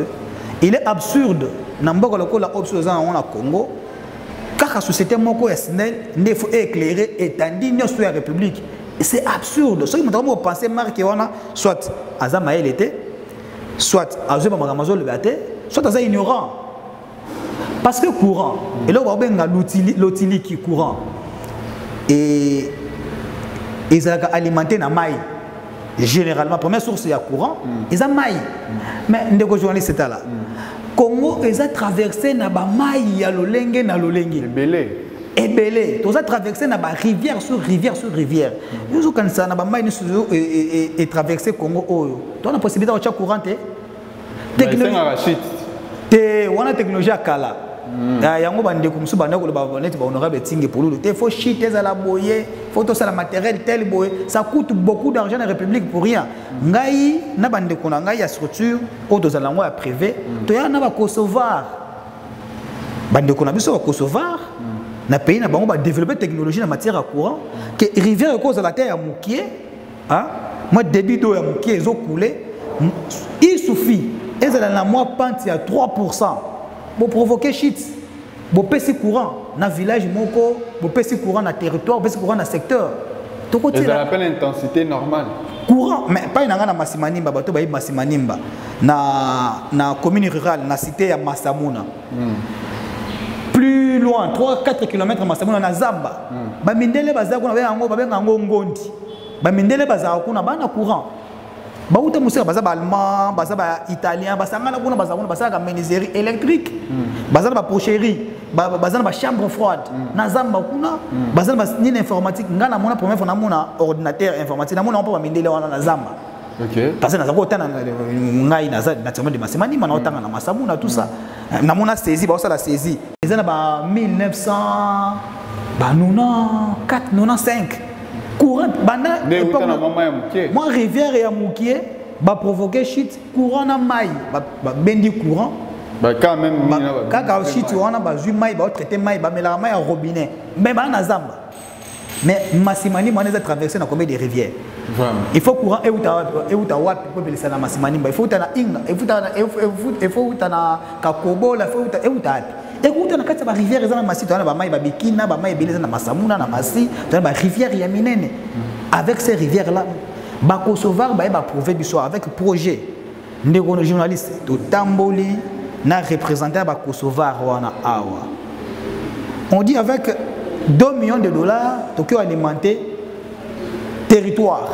il est absurde na mboka lokola option za on a Congo kaka société moko ya snel ne faut éclairer étandi nyoso ya république. C'est absurde. Ce qui me donne penser marque wana soit azama elle était soit azuma magamazo le baté soit à ignorant parce que courant et là on va l'outil qui courant et ils ont alimenté na maï généralement première source il y a courant ils ont maï mais ndeko journaliste c'est là Congo ils ont traversé na ba maï ya lolenge na lolenge ebele tous ont traversé na ba rivière sur rivière ils ont quand ça na ba maï et traversé Congo oyo tu as la possibilité de courant te wana technologie akala yango bande ko musu bande ko ba net ba honorable Tingi Pululu te faut chiter za la boye faut to ça la matériel tel boye ça coûte beaucoup d'argent à la République pour rien ngai na bande ko na ngai ya structure au to za lango ya privé to ya na ba Kosovar bande ko na biso ba Kosovar na pays na bango ba développer technologie na matière à courant que rivière ko za la terre ya mukie moi débit d'eau ya mukie ezo couler il suffit et ça la moi pente à 3%. Pour provoquer shit. Pour passer courant dans village moko, pour passer courant dans territoire, passer courant dans secteur. Tout côté là. Ça appelle intensité normale. Courant, mais pas une na Massimanimba, bato ba Massimanimba. Na commune rurale, na cité ya Massamuna. Plus loin, 3-4 km Massamuna na Zamba. Ba mindele baza kuna ba yango ba benga ngondi. Ba mindele baza kuna bana courant. Bauta musika baza ba allemand, baza ba italien, basangana kuna baza ka menuiserie électrique. Baza ba pocherie, baza ba chambre froide. Na Zamba kuna, baza ba ni informatique, ngana mona première fois na mona ordinateur informatique, na mona on peut mindele wana na Zamba. OK. Parce que na zako tana ngai na za nationale de Massimani mana otanga na Masamuna tout ça. Na mona saisie, ba ça la saisie. Ezana ba 1900 ba 94 95. Courant banda moi rivière ya Moukié va provoquer chute courant na mai ba bendi courant quand même kaka chute wana ba zu mai ba traiter mai ba mela mai à robinet mais ba na zamba mais Massimani moi les traverser na combien de rivières il faut courant et uta wapi pour belisa na Massimani il faut uta na inga il faut uta na kakobola il faut uta et uta et uta na kati ba rivière ezana masito na ba mai ba bikina ba mai belisa na Masamuna na Masi dans ba rivière ya minene avec ces rivières là ba Kosovar ba prouver du soir avec projet ndeko journaliste to tamboli na représentant ba Kosovar wana awa on dit avec 2 millions de dollars Tokyo alimenter territoire.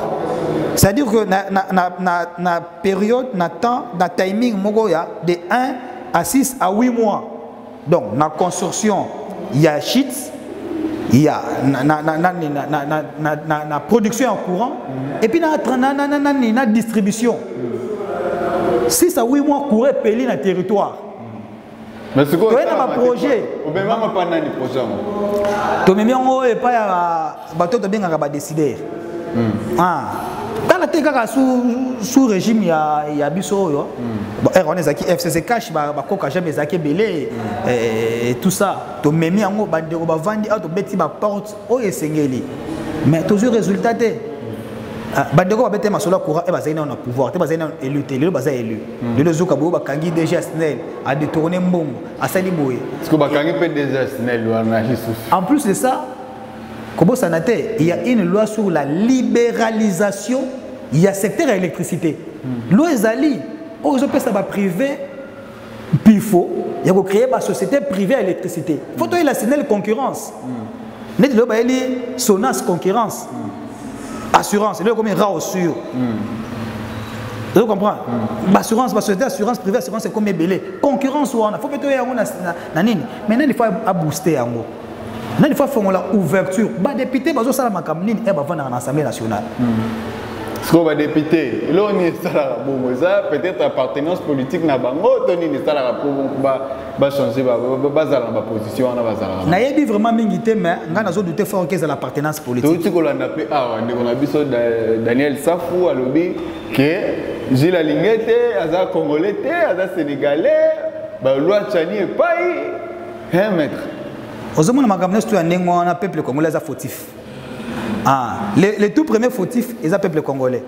C'est-à-dire que na période, na temps, na timing de 1 à 6 à 8 mois. Donc, la construction, il y a shit, il y a la production en courant, et puis la distribution. 6 à 8 mois courir peli dans le territoire. Mais c'est quoi un projet? On peut même pas dans les projets. Tu me mets en haut et pas à bateau de bien à décider. Dans la tête sous régime il y a biso on est aquí FCC cash ba koka jamais zaki belé et tout ça. Tu me mets en haut bandero ba vandi auto beti ba porte o esengeli. Mais toujours résultat bandeko babete masolo courant et bazina na pouvoir te bazina élu te le baza élu le zoka bo bakangi déjà SNEL a détourné mbongo asali boye parce que bakangi peut déjà SNEL wana Jesus en plus de ça kobo sanate il y a une loi sur la libéralisation il y a secteur électricité loi ezali o zo pesa ba privé pifo il y a créer ba société privée électricité faut to il a SNEL concurrence net lo ba eli Sonas concurrence assurance, il y a combien de rats sûr. Vous comprenez? Assurance, société assurance privée, assurance c'est comme belé. Concurrence, il faut que tu aies maintenant il faut booster. Maintenant il faut faire l'ouverture. Les députés, ils vont faire l'Assemblée nationale. Ce qu'on va député, là on est peut-être appartenance politique na bango, on est va changer la position na na yebi vraiment mingité mais ngana zo douter fort que c'est l'appartenance politique. Tout ce qu'on a appelé on a vu Daniel Safou a lobby que Gilles Alingete, aza congolais, aza sénégalais, ba loi Tchani et pas un maître. Ozomona makamne stu ya nengo na peuple congolais a fautif. Les tout premiers fautifs, ils sont peuple congolais.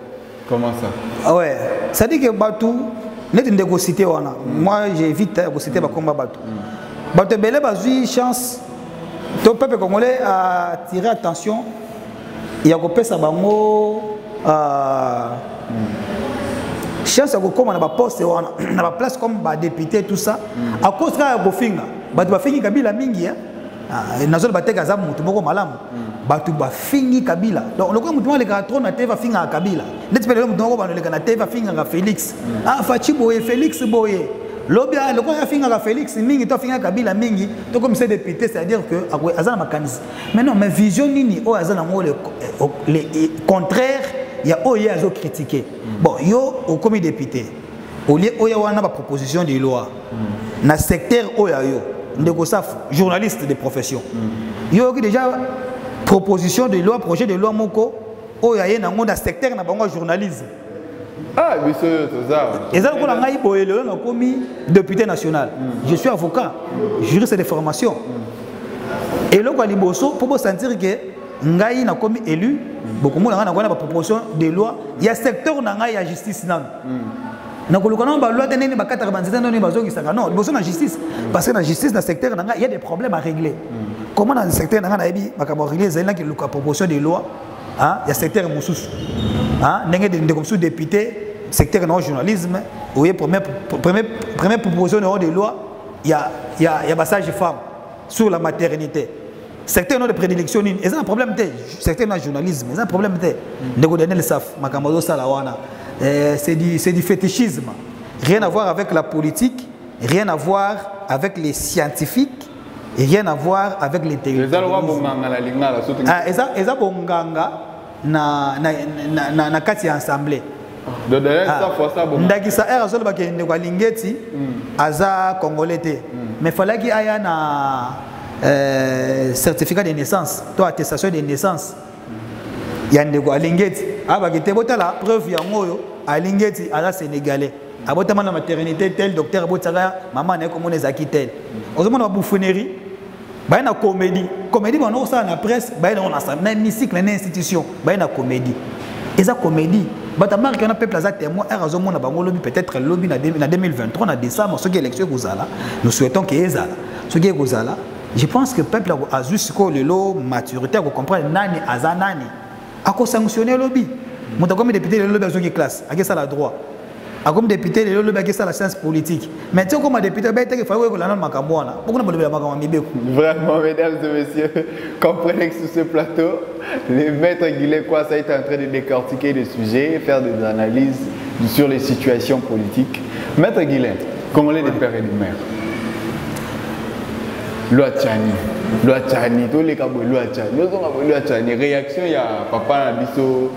Comment ça? Ouais, ça dit que Batou, n'est une négociation. Moi, j'évite de négocier comme Batou. Batou Belé a eu chance. Le peuple congolais a attiré attention. Il y a coupé sa bango. Chance à comme on a poste, on a place comme député tout ça. À cause de ça, Batou a fini Kabila mingi. Nazol bateka za mutu moko malamu batu ba fingi Kabila donc le mutu le trop na teva finga Kabila ndeti pele mutu moko banoleka na teva finga ga Félix fachi boye Félix boye lobia le ya finga ga Félix mingi to finga Kabila mingi to comme c'est député c'est-à-dire que azana makanisi mais non mais vision nini o azana mo le contraire il y a o yazo critiquer bon yo au comité député au lieu o ya wana ba proposition de loi na secteur o ya yo journaliste de profession. Il y a déjà proposition de loi, projet de loi Moko, où il y a un secteur dans journalisme. Ah, mais c'est ça. Et ça, on a commis député national. Je suis avocat, juriste de formation. Et là, pour sentir que Ngaï n'a commis élu, beaucoup de gens ont une proposition de loi. Il y a un secteur où il y a la justice. Non, la justice. Parce que dans la justice, dans le secteur, il y a des problèmes à régler. Comment dans le secteur, il y a une proposition de loi, il y a un secteur moussous. Il y a des députés, secteur non journalisme, où il y a première proposition de loi, il y a passage de femmes sur la maternité. Secteur non de prédilection, il y a un problème. Secteur non journalisme, il y a un problème. C'est du fétichisme. Rien à voir avec la politique, rien à voir avec les scientifiques, et rien à voir avec l'intellectualisme. Eza bonganga na kati assemblée. Ndakisa era zolo bakende kwa Lingeti aza congolais te. Mais fallait qu'il y ait un certificat de naissance, toi attestation de naissance. Yande kwa Lingeti abakite botala preuve ya ngoyo alingeti ala sénégalais abotama na maternité tel docteur abotaka maman na komona ezaki tel ozomona bouffonnerie ba na comédie ba no ça na presse ba na on ensemble na hémicycle na institution ba na comédie eza comédie bata marque na peuple za témoin azomona bango lobby peut-être lobby na 2023 na décembre ce qui élection kozala nous souhaitons que ezala ce qui kozala je pense que peuple a juste ko lelo maturité ko comprendre nani azanani ako sanctionner lobby monta comme député le lobby azongi classe akesa la droit comme député le lobby akesa la science politique mais tu comme député ba été fa ko lana makambwana beaucoup na lobby makamba mibeko. Vraiment mesdames et messieurs, comprenez que sur ce plateau le maître Guilin Kwasa est en train de décortiquer des sujets, faire des analyses sur les situations politiques. Maître Guilin, Congolais des pères et des mères. Loi Tchani, tous les cas de Loi Tchani, réaction il y a papa Nabiso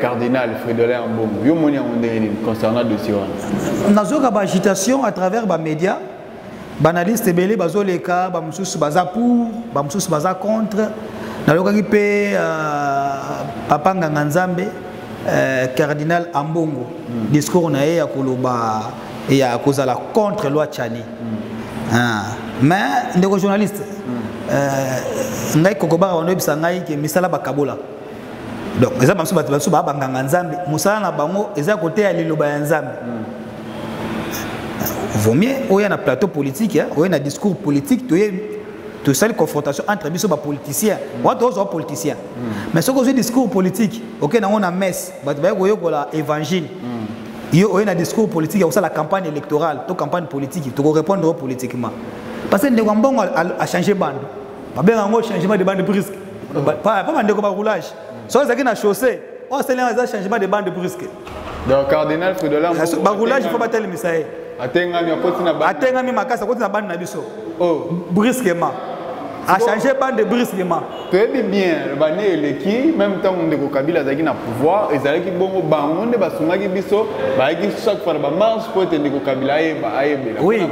cardinal Frédolin Ambongo. Yo moni concernant le dossier. Nazoka ba agitation à travers ba médias, banalistes belé bazo les cas, ba mususu baza pour, ba mususu baza contre. Naloka ki pe papa Nganzambe cardinal Ambongo. Discours na ya koloba et ya kozala contre Loi Tchani. Mais les journalistes, ngai kokobara wana ebisa ngai ke misala bakabola. Donc eza bamusu bato ba banganga nzambe, musala na bango eza côté ya liloba ya nzambe. Vaut mieux oya na plateau politique, oya na discours politique, to sali confrontation entre biso ba politiciens, wa to zo politiciens. Mais ce que je discours politique, OK na on a messe, bato ba koyokola évangile. Yo oya na discours politique, ya la campagne électorale, to campagne politique, to répondre politiquement. Parce que nous avons changé de bande. Nous avons changement de bande brusque. Pas de roulage. Si vous avez un chaussée, on a un changement de bande brusque. Donc, cardinal Frédolin, le roulage, il faut battre le message. Atteignez ma casse, à bande nabiso. Brusquement. A changé de bande brusquement. Très bien, le bané l'équipe, même temps on est Kabila a un pouvoir, et ça qui bon on est basuma qui biso, bah qui chaque fois la marche pour être ndeko Kabila et bah oui.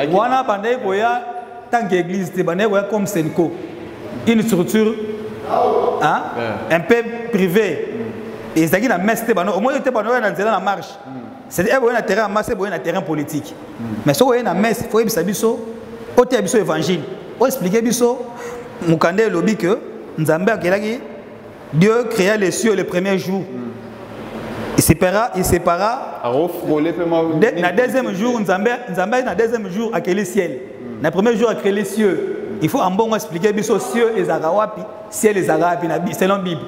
Voilà bandé koya tant qu'église te bandé koya comme Senko, une structure hein, un peu privée. Et ça qui na messe te bandé au moins te bandé dans la marche. C'est un bon terrain masse, un terrain politique. Mais so na messe faut y biso, au te biso évangile. On explique biso Mukande lobby que Nzambe akelaki Dieu créa les cieux le premier jour. Il sépara na deuxième jour Nzambe na deuxième jour a créé le ciel. Na premier jour a créé les cieux. Il faut en bon expliquer biso cieux et zarawapi, ciel et zarawapi na selon Bible.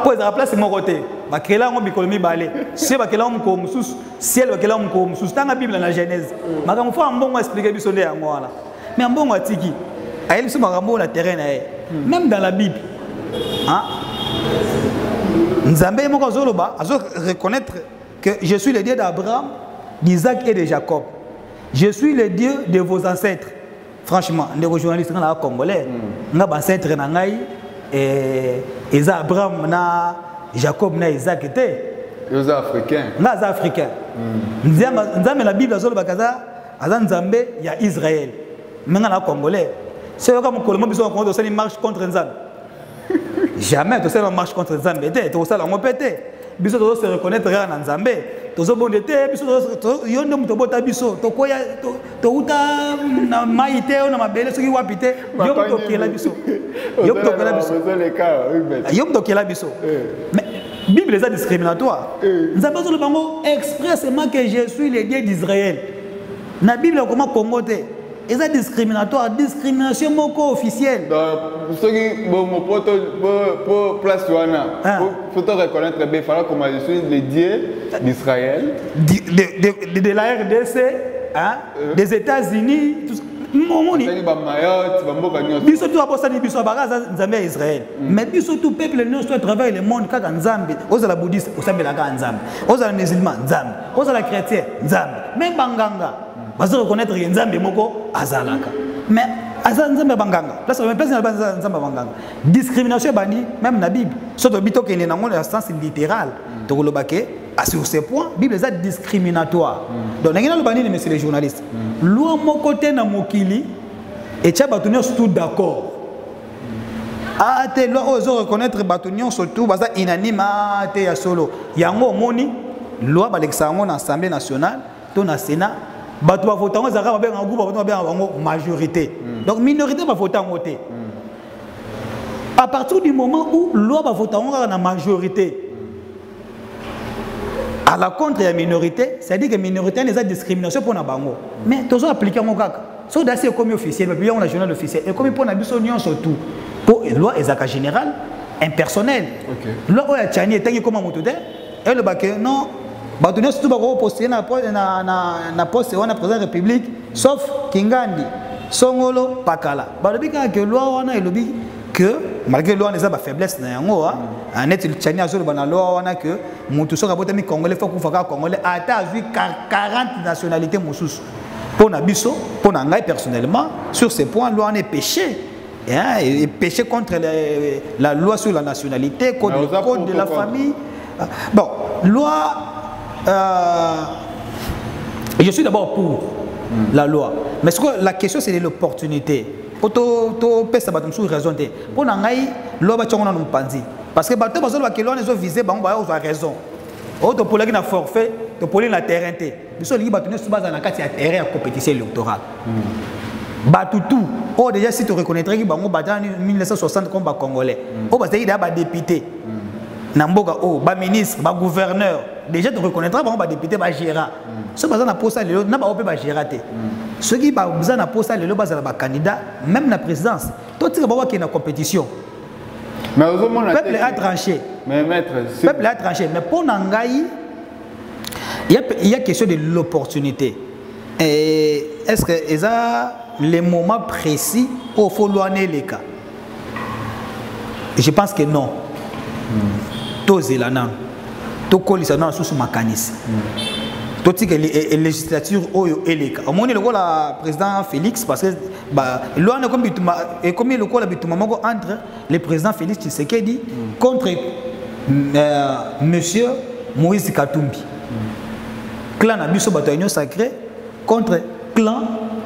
Pour la place mon côté, ba créer là on bikolomi balé. Ciel ba créer là on ko mususu, ciel ba créer là on ko mususu. Dans la Bible dans la Genèse. Maka faut en bon expliquer biso ndé yango wala. Mais en bon atiki même dans la Bible, Nzambe reconnaître que je suis le Dieu d'Abraham, d'Isaac et de Jacob. Je suis le Dieu de vos ancêtres. Franchement, les journalistes congolais, les ancêtres et Abraham, Jacob, Isaac étaient. Les Africains. Les Africains. Nzambe la Bible Nzambe il y a Israël. Maintenant les Congolais. C'est comme on marche contre Nzambe. Jamais tu sais marche contre Nzambe. Tu sais on pété. Biso to se reconnaître en Nzambe. To zo bondete biso to yondo muto bota biso. To koya to uta na maite na mabele soki wapite. Yo to kela biso. Yo to kela biso. Yo to kela biso. Mais Bible est discriminatoire. Nzambe zo le bango expressément que je suis le Dieu d'Israël. Na Bible comment Congote. Et ça discriminatoire, discrimination moko officielle. Donc, ceux qui pour place faut reconnaître bien, il fallait comment je suis le Dieu d'Israël, de la RDC, hein, des États-Unis, tout ça. Biso tout apostoli biso baraza Nzambe Israël. Mais biso tout peuple nous soit travailler le monde kaka Nzambe. Ozala bouddhiste, osambela ka Nzambe. Ozala musulman Nzambe. Ozala chrétien Nzambe. Même banganga. Parce que reconnaître que Nzambe moko azalaka. Mais Nzambe banganga. Place Nzambe banganga. Discrimination bani même na Bible. Surtout bito que n'est dans le sens littéral. To kolobake sur ce point, Bible est discriminatoire. Donc n'engena le bani monsieur les journalistes. Loi moko te na mokili et tia batunyo tout d'accord. Ah te loi ozo reconnaître batunyo surtout baza inanima te ya solo. Yango moni loi balexango na Assemblée nationale to na Sénat bato ba votango zaka ba benga groupe ba benga majorité donc minorité ba votango té à partir du moment où loi ba votango na majorité à la contre la minorité, c'est-à-dire que la minorité n'est pas discrimination pour na bango. Mais toujours appliquer mon cas. So d'assez comme officiel, mais on a journal officiel. Et comme pour na biso union surtout pour loi ezaka générale impersonnelle. OK. Loi oya tchani etangi comme motude et le baké non ba donner surtout ba ko poster na poste on a président de la République sauf Kingandi, Songolo, Pakala. Ba lobi que loi wana elobi que malgré loi les a ba faiblesse na yango a net il tchani azolo ba na loi wana que mutu soka bota mi congolais faut kufaka congolais ata azui 40 nationalités mususu pour na biso pour na ngai personnellement sur ces points loi on est péché et péché contre la loi sur la nationalité code de la famille bon loi je suis d'abord pour la loi mais ce que la question c'est de l'opportunité pour to pesa batum sur raison te pour na ngai loi ba tchongo na mpanzi parce que bato bazolo ba ke loi nezo viser bango ba oza raison o to polaki na forfait to poli na terrain te biso lingi bato neso baza na kati ya terrain ya compétition électorale bato tout o déjà si tu reconnaîtrais que bango bata en 1960 comme ba congolais o ba zaki da ba député na mboka o ba ministre ba gouverneur déjà tu reconnaîtras bango ba député ba gérant ce baza na posa lelo na ba opé ba gérant te ceux qui ba baza na posa lelo baza ba candidat même la présidence tout tika ba qui na compétition mais le peuple a tranché mais maître le peuple a tranché mais pour Nangaï il y a question de l'opportunité et est-ce que ils a les moments précis où il faut loiner les cas je pense que non tout zélana tout colisana sous makanis tout que les législatures oyo eleka au moins le la président Félix parce que bah loi comme bituma et comme le la bituma moko entre le président Félix Tshisekedi contre monsieur Moïse Katumbi clan abiso bataillon sacré contre clan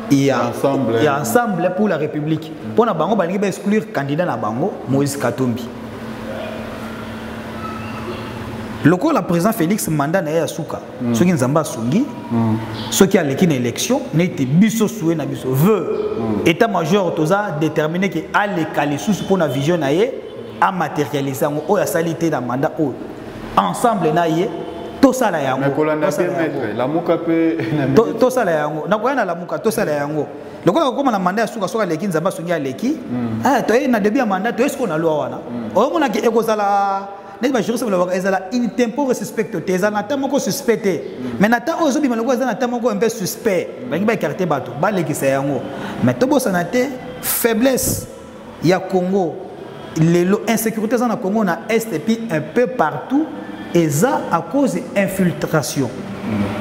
et ensemble pour la République pour na bango balingi ba exclure candidat na bango Moïse Katumbi loko la président Félix mandat na ya suka ceux qui nzamba sungi ceux qui a l'équipe élection n'était biso soué na biso veut état major toza déterminé que aller caler sous pour la vision na yé a matérialiser o ya salité na mandat o ensemble na yé to sala yango la muka pe to sala yango na ko na la muka to sala yango loko comme na mandat ya suka soka l'équipe nzamba sungi a l'équipe ah to na début ya mandat to est-ce qu'on a loi wana o mona ke ekozala n'est pas juste une tempo suspecte tes anatamo suspecté mais nata ozo bi maloko za natamo un peu suspect bangi ba écarter bato ba lekisa yango mais to bosana te faiblesse ya Congo l'insécurité dans le Congo na est et puis un peu partout et ça à cause d'infiltration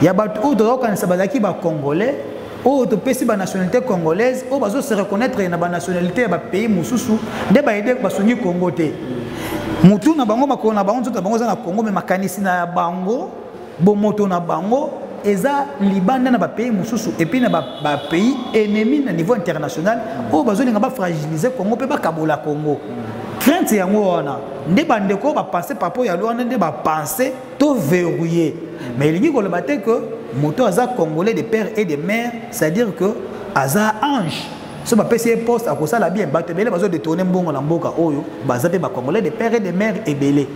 ya bato o do kan sabazaki ba congolais o to pesi ba nationalité congolaise o bazo se reconnaître na ba nationalité ba pays mususu de ba aider ba sungi Congo te mutu na bango makolo na bango nzoto bango za na Congo mais makanisi na bango bomoto na bango eza libanda na ba pays mususu et puis na ba pays ennemi na niveau international o bazolinga ba fragiliser Congo pe ba kabola Congo crainte yango wana nde bandeko ba penser papo ya lwana nde ba penser to verrouiller mais lingi ko le baté que moto aza congolais de père et de mère c'est-à-dire que aza ange ce ba PC poste à ça la bien bato belé bazo détourner mbongo na mboka oyo baza pe ba congolais de père et de mère et belé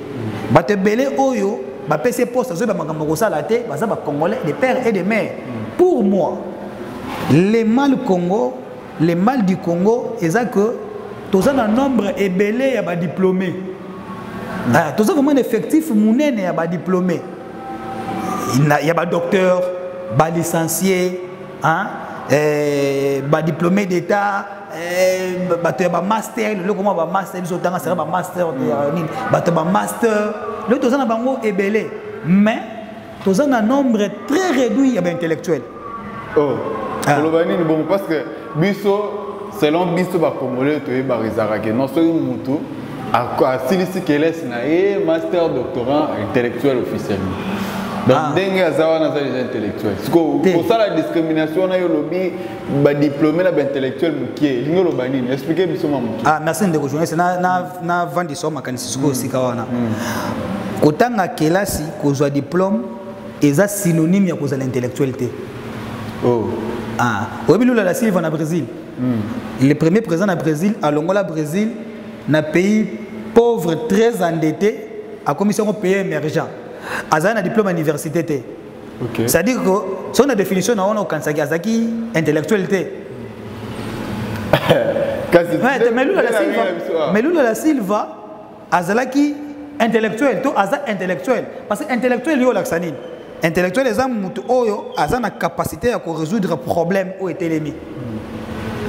bato belé oyo ba PC poste azo ba makambo ko sala te baza ba congolais de père et de mère pour moi le mal du Congo est que tous un nombre est belé ya ba diplômé tous vraiment effectif munene ya ba diplômé il y a ba docteur ba licencié hein ba diplômé d'état ba master le comment ba master ils ont tendance à ba master ba master le tous na bango ebelé mais tous un nombre très réduit ya ba intellectuel oh pour le bon parce que biso selon biso ba congolais to ba rizarake non so mutu a silisi keles na master doctorat intellectuel officiellement donc dengue azawana za les intellectuels pour ça la discrimination na yo lobby ba diplômé na ba intellectuel mukie lingo lo banini expliquer biso mamu merci ndeko journaliste na vandi so makanisi siko sika wana kotanga kelasi kozwa diplôme est synonyme de l'intellectualité. Oh. Ah, Lula da Silva au Brésil. Le premier président du Brésil, à l'Angola, Brésil, un pays pauvre, très endetté, à commission au pays émergent. Il a un diplôme université. Okay. C'est-à-dire que si on a une définition, on a une intellectualité. Mais Lula da Silva, azalaki intellectuel, to aza intellectuel. Parce que intellectuel yo laksanine. Intellectuel les hommes mutu oyo aza na capacité à résoudre problème ou etelemi.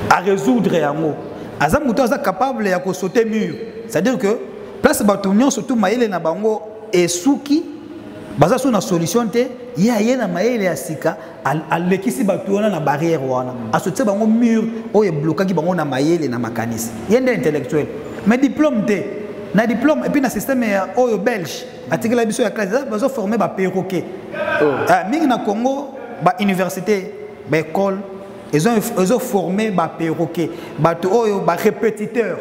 À résoudre yango. Aza mutu aza capable ya ko sauter mur. C'est-à-dire que place batunyo surtout maele na bango esuki baza so na solution te ya na maele ya sika alekisi batu wana na barrière wana. Asote bango mur oyo blokaki bango na maele na makanisi. Yende intellectuel. Mais diplôme te na diplôme et puis na système oyo belge atika la biso ya classe bazo former ba perroquet. Mingi na Congo ba université ba école ils ont formé ba perroquet bato oyo ba répétiteur.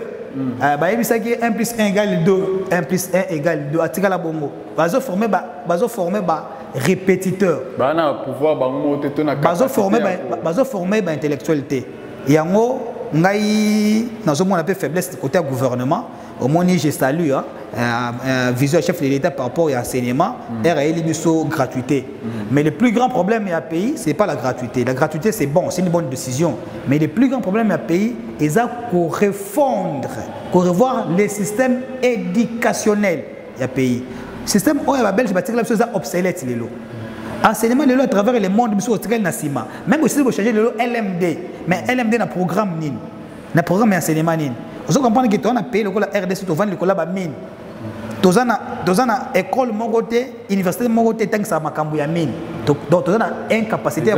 Ba yebisaki 1 + 1 = 2 1 + 1 = 2 atika la bongo bazo former ba répétiteur. Ba na pouvoir ba monter to na bazo former ba intellectualité. Yango ngai nazomona pe faiblesse côté gouvernement. Au moins, je salue vision chef de l'État par rapport à l'enseignement, gratuité. Mais le plus grand problème à pays, ce n'est pas la gratuité. La gratuité, c'est bon, c'est une bonne décision. Mais le plus grand problème à pays, c'est qu'on refondre, qu'on revoir les systèmes éducationnels à pays. Le système belge, c'est obsolète. Enseignement à travers le monde, même si vous changez le LMD, mais LMD n'a programme ni, n'a programme d'enseignement ni. Vous comprenez que tu as payé le RDC, tu as vendu le mine. Tu as une école, université, tant que ça m'a mine. Donc tu as une incapacité.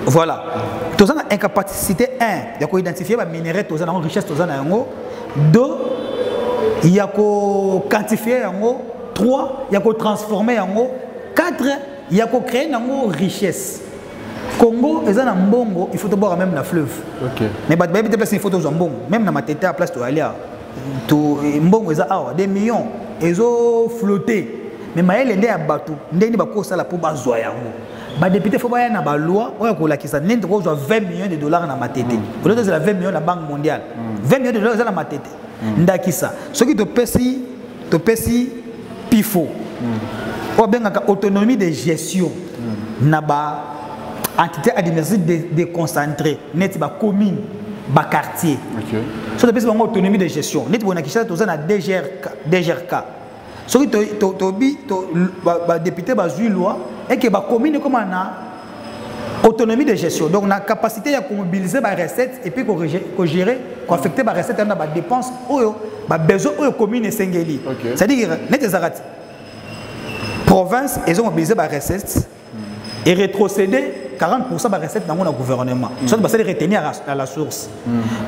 Voilà. Tu as une incapacité, il y a identifier les minéraux, tu as une richesse, tu as une 2, il y a quantifier, 3, il y a transformer, 4, il y a créer une richesse. Congo, ils ont un bongo, il faut boire même la fleuve. Okay. Mais il y a des photos en bongo, même dans ma tête à place de Alia. Mbongo, ils ont des millions, ils ont flotté. Mais maël est à bateau, ils ont ça pour bazoyer. Les députés, il faut avoir une loi qui a 20 millions de dollars dans ma tête. Vous avez 20 millions de la Banque mondiale. 20 millions de dollars dans ma tête. Ndakisa. Ce qui te pèse, pifo. Ou bien autonomie de gestion. Naba entité administrative déconcentrée, net ba commune, ba quartier. OK. So de une autonomie de gestion. Net bona kisha to na DGRK. So qui to député ba zui loi et que ba commune comme na autonomie de gestion. Donc on a capacité à mobiliser ba recettes et puis ko gérer, ko affecter ba recettes na ba dépenses oyo ba besoin oyo commune sengeli. C'est-à-dire net ezarati. Province, ils ont mobilisé ba recettes et rétrocéder 40% de recettes dans le gouvernement. Soit de retenir à la source.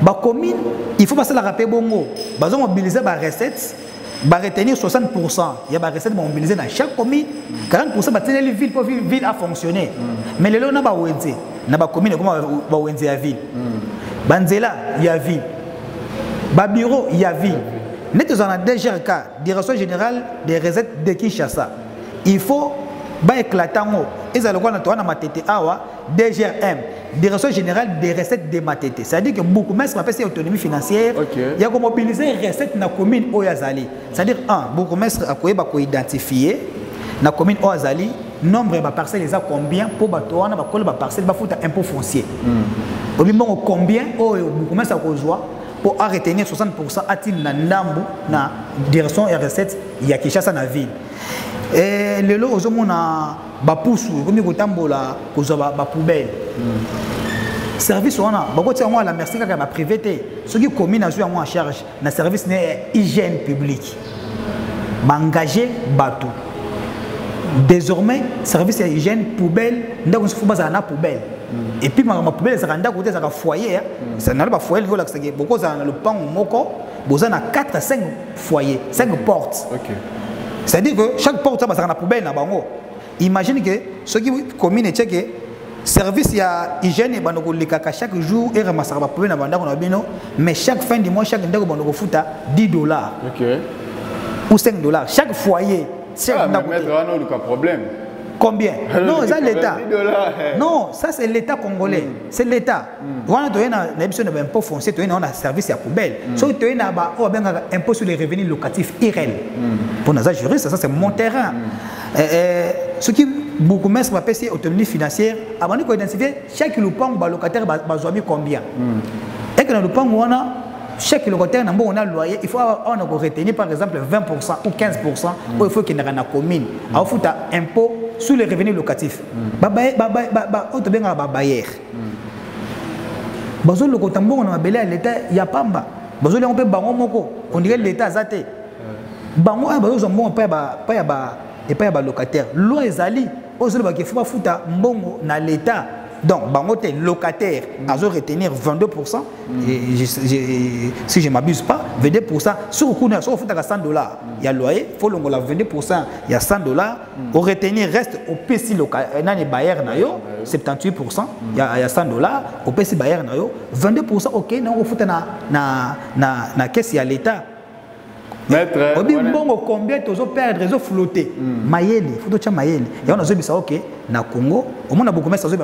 La commune, il faut passer la rappeler bongo. Ils ont mobilisé les recettes, retenir 60%. Il y a des recettes mobilisées dans chaque commune. 40% de la ville pour ville a fonctionné. Mais les gens n'ont pas ouédé. Dans la commune, comment va ouédé la ville? Banzela, il y a ville. Bureau, il y a ville. Nous avons un DGRK, Direction Générale des Recettes de Kinshasa. Il faut éclatant. Ils ont DGRM, Direction Générale des Recettes de Matete. C'est-à-dire que beaucoup de gens ont autonomie financière. Il y a mobiliser les recettes dans la commune Oyazali. C'est-à-dire, beaucoup de gens ont identifié dans la commune Oyazali nombre de parcelles, combien pour les parcelles, il impôt foncier. Combien beaucoup de gens pour retenir 60% à la direction des recettes, il y a Kinshasa dans la ville. Et le lot aux hommes na bapusu comme ko tambola ko zo ba poubelle service wana bako tia moi la merci kaka ba privé ceux qui commune a joué en charge na service né hygiène publique m'engager bateau désormais service hygiène poubelle ndako se fuba za na poubelle et puis ma poubelle ça renda côté ça foyer ça n'a pas foyer niveau là que beaucoup ça le pan moko boza na 4 à 5 foyers 5 portes. OK. C'est-à-dire que chaque porte ça va la poubelle. Imagine que ceux qui communent que service il y a hygiène et chaque jour et ramassera la poubelle mais chaque fin du mois chaque ndeko bandoko futa $10. OK. ou 5 $. Chaque foyer, c'est un problème. Combien? Non, c'est l'État. Non, ça c'est l'État congolais. C'est l'État. On a un impôt foncier, on a un service à poubelle. Si on a un impôt sur les revenus locatifs IRL. Pour nous juriste, ça c'est mon terrain. Ce qui beaucoup de gens appellent autonomie financière, avant de identifier chaque locataire va mis combien. Et que dans le pan où on a chaque locataire, on a un loyer, il faut retenir par exemple 20% ou 15%, ou il faut qu'il y ait une commune. Il faut un impôt sur les revenus locatifs. On il y a pas on dirait l'État zate. Et pas locataire. Loi ezali, il faut foutre mbongo na l'État. Donc, bangote locataire, à retenir 22%, si je ne m'abuse pas, 22%, sur le coup, il faut $100, il y a loyer, il faut 22%, il y a $100, au retenir reste au PC local, il y a bailleur, 78%, il y a $100, au PC bailleur, 22%, ok, il faut na caisse, il y a l'État. Maître, combien tu as perdu, tu as flotté. Mayeli, il faut que tu aies Mayeli. Et on a dit ok, na Congo, au moins beaucoup de gens ont dit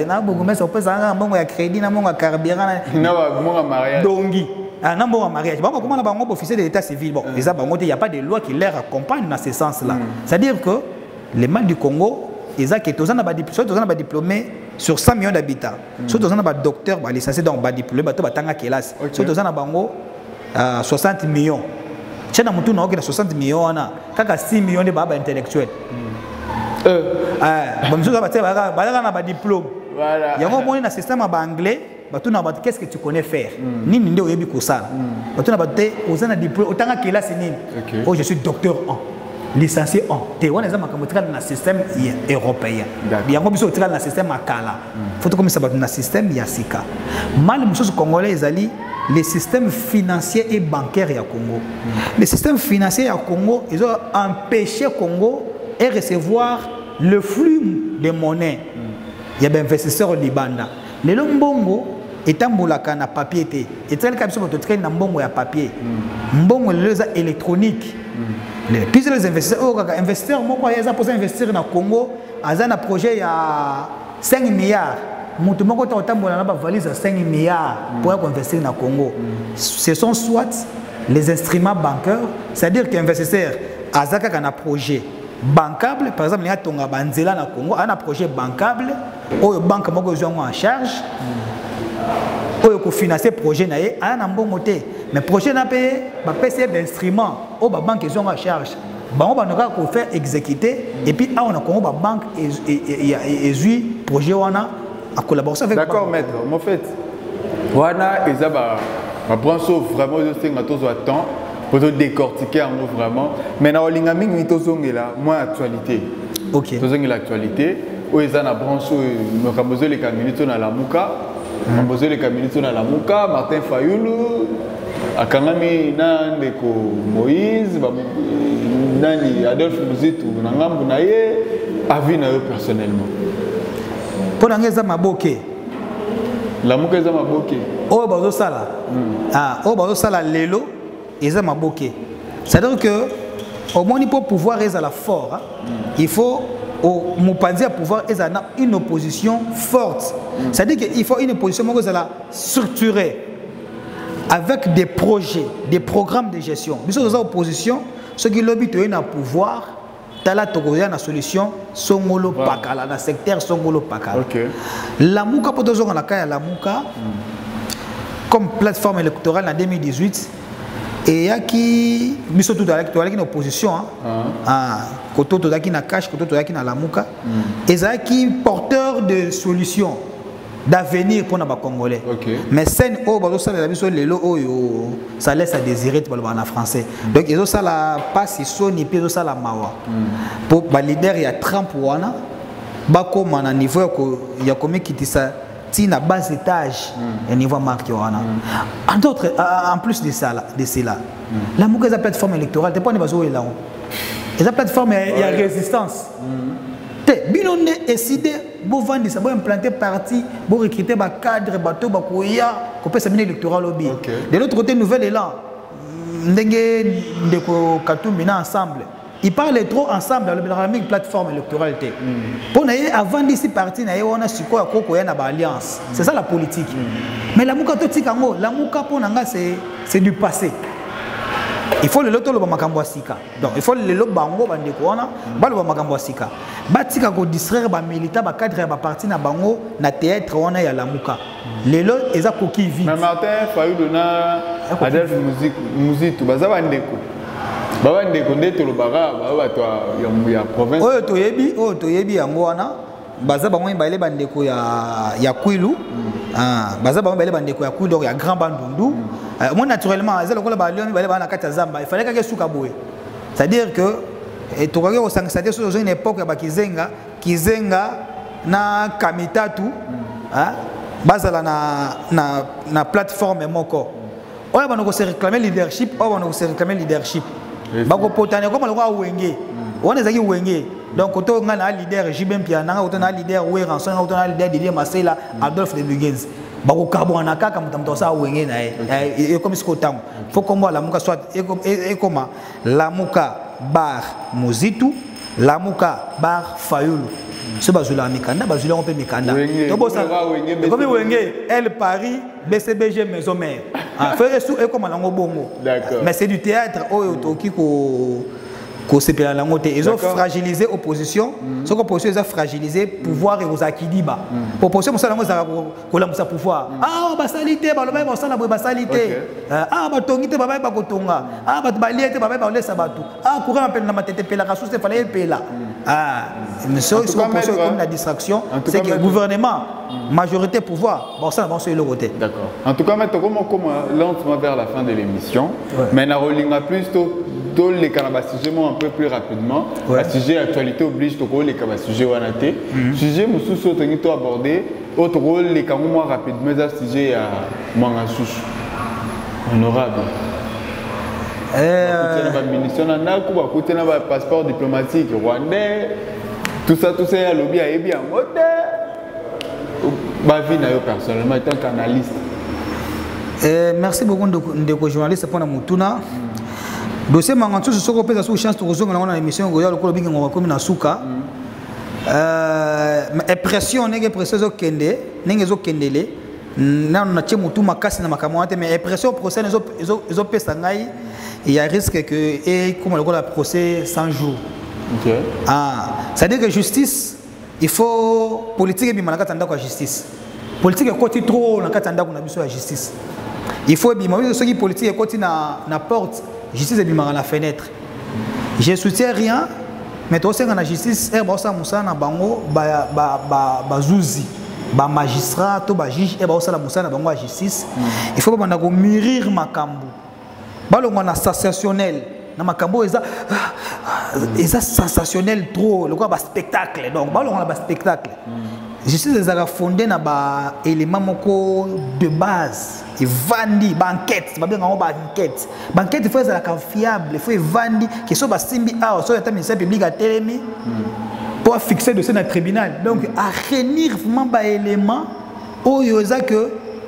na beaucoup de gens ont dit crédit, na beaucoup carburant, na mariage. Dongi, na beaucoup mariage. Bon, comment on a officier de l'état civil. Bon, il n'y a pas de loi qui les accompagne dans ce sens-là. C'est-à-dire que les mal du Congo, ils ont des diplômés sur 100 millions d'habitants. Soit ils ont des docteurs, licenciés donc des diplômés, ils ont des classes. Soit ils ont 60 millions. Si on a 60 millions, on a 6 millions de babas intellectuels. Il y a un diplôme. Il y a un système anglais. Qu'est-ce que tu connais faire? Je suis docteur en. Licencié en. On est dans le système européen. Il y a un système Akala. Il faut que ça soit un système Yassika. Mal les Congolais, les systèmes financiers et bancaires au Congo. Les systèmes financiers au Congo, ils ont empêché le Congo de recevoir le flux de monnaie. Il y a des investisseurs au Liban. Les Lombongo est un boulaka na papier. Et tel que vous avez un mbongo à papier. Mbongo est électronique. Puis les investisseurs, ils ont posé investir dans le Congo, ils ont un projet il y a 5 milliards. Tout le monde a une valise à 5 milliards pour investir dans le Congo. Ce sont soit les instruments bancaires, c'est-à-dire qu'un investisseur a un projet bancable, par exemple, il y a un banzela dans le Congo, un projet bancable, où la banque est en charge, où il faut financer le projet, il y a un bon côté. Mais le projet n'a pas payé d'instruments, où la banque est en charge. On va faire exécuter, et puis on a la banque et le projet en collaboration avec. D'accord, maître. En fait, voilà, ils ont vraiment temps pour décortiquer vraiment. Mais dans le Lingami, ils ont moins actualité. Ok. Ils ont l'actualité. Où ils ont la branche, ils ont les camionnettes dans la Mouka. Ils ont les camionnettes dans la Mouka. Martin Fayoulou, Akangami, Nandeko Moïse, Nani Adolphe Mouzitou, Nangambu Naye, Avina personnellement. Pour l'anglaise, maboké. La mouka est maboké. Oh, bazo sala. Ah, oh, bazo sala lelo, ils ont maboké. C'est-à-dire que, au moins, pour pouvoir être à la fort, il faut, au Moupanzi à pouvoir être une opposition forte. C'est-à-dire qu'il faut une opposition structurée, avec des projets, des programmes de gestion. Mais sur cette opposition, ceux qui lobbyent à pouvoir, tala tokoya na solution songolo pakala na secteur songolo pakala. La Mouka pour toujours la kaya la Mouka comme plateforme électorale en 2018 et ya qui biso tout électoral qui une opposition koto to daki na cash koto to daki na la Mouka et ça qui porteur de solutions d'avenir pour les Congolais. Mais scène au ça laisse à désirer en français. Donc ils ont ça la passe ni puis ils ça la mawa. Pour les leader il y a Trump wana ba comme à niveau il y a combien qui ça tina bas étage au niveau marqué wana. En plus de ça de cela. La Mouka la plateforme électorale t'es pas ne bazo là. Et la plateforme il y a résistance. Bino ne décidé pour vendre ça, pour implanter parti, pour recruter des cadres, bateau, bakoya, pour faire sa mine électorale lobby. De l'autre côté, nouvel élan, ndenge ndeko Katumbi na ensemble. Ils parlent trop ensemble dans la même plateforme électorale. Pour nous, avant d'ici parti, on a su quoi une alliance. C'est ça la politique. Mais la mouka totikango, la mouka pour nanga c'est du passé. Il faut le loto le makambo sika. Donc il faut le loto bango bande ko ona, ba le makambo sika. Batika ko distraire ba milita ba cadre ba parti na bango na théâtre ona ya la mouka. Les lots eza koki vite. Mais Martin Fayulu na Adolphe musique baza bandeko. Baba ndeko ndeto lobaka baba to ya province oyo toyebi yango wana baza bango baile bandeko ya Kwilu baza bango baile bandeko ya Kwilu ya Grand Bandundu moi naturellement ezala kola ba lion baile bana kata zamba il fallait que suka boye c'est-à-dire que tokaki ko sanctionner sur une époque ya Kizenga na Kamitatu bazala na plateforme moko oyo bana ko se réclamer leadership bako potane comme le roi Wenge on est zaki Wenge donc auto ngana leader Jibem Piana auto na leader Weranson auto na leader Didier Masela Adolphe de Lugens bako kabona kaka mutamto sa Wenge na e comme ce kotango faut comme la muka soit et comment la muka bar Mozitu la muka bar Fayulu ce bazula mikanda bazula on peut mikanda to bossa comme Wenge El Paris BCBG maison mère fait sous et comme lango bongo mais c'est du théâtre oyo toki ko sepela lango te ils ont fragilisé opposition ce que opposition ils ont fragilisé pouvoir et aux akidiba opposition ça lango za ko la musa pouvoir basalité baloba ba sala basalité ba tongite ba ba kotonga ba baliete ba ba lesa batu courant appel na matete pela ka sous fallait pela mais ça ils sont comme la distraction c'est que le gouvernement majorité pouvoir bon ça avance sur le côté d'accord en tout cas maintenant comment lentement vers la fin de l'émission mais na rollinga plus tôt les canabas sujet un peu plus rapidement le sujet actualité oblige to ko les canabas sujet wana te sujet mususu to ngito aborder autre rôle les canabas rapidement ça sujet à Mangasusu honorable ministre na ko ba kutena ba passeport diplomatique rwandais tout ça ya lobby a bien moté ba vie na yo personnellement en tant qu'analyste merci beaucoup de journaliste pour na mutuna dossier Mangasusu soko pesa sous chance to kozonga na émission go ya lokolo bingi ngoma komi na suka impression nenge pression kende nenge zo kendele na tie mutu makasi na makamwate mais impression procès ezo pesa ngai il y a risque que et comme le procès 100 jours c'est à dire que justice il faut politique bi manaka tanda ko justice politique côté trop na katanda ko na biso ya justice il faut bi moi ce qui politique côté na porte justice bi mara la fenêtre je soutiens rien mais to senga na justice ba sa musa na bango ba zuzi ba magistrat to ba juge ba sa la musa na bango justice il faut ba na ko mûrir makambu balongo na sensationnel na makambo eza sensationnel trop le quoi spectacle donc balongo na spectacle justice ezaka fondé na ba élément moko de base et vandi ba enquête ba benga ba enquête il faut ezala fiable il faut vandi que so ba simbi so ya ministère public a telemi pour fixer dossier na tribunal donc à réunir vraiment ba élément oyo ezaka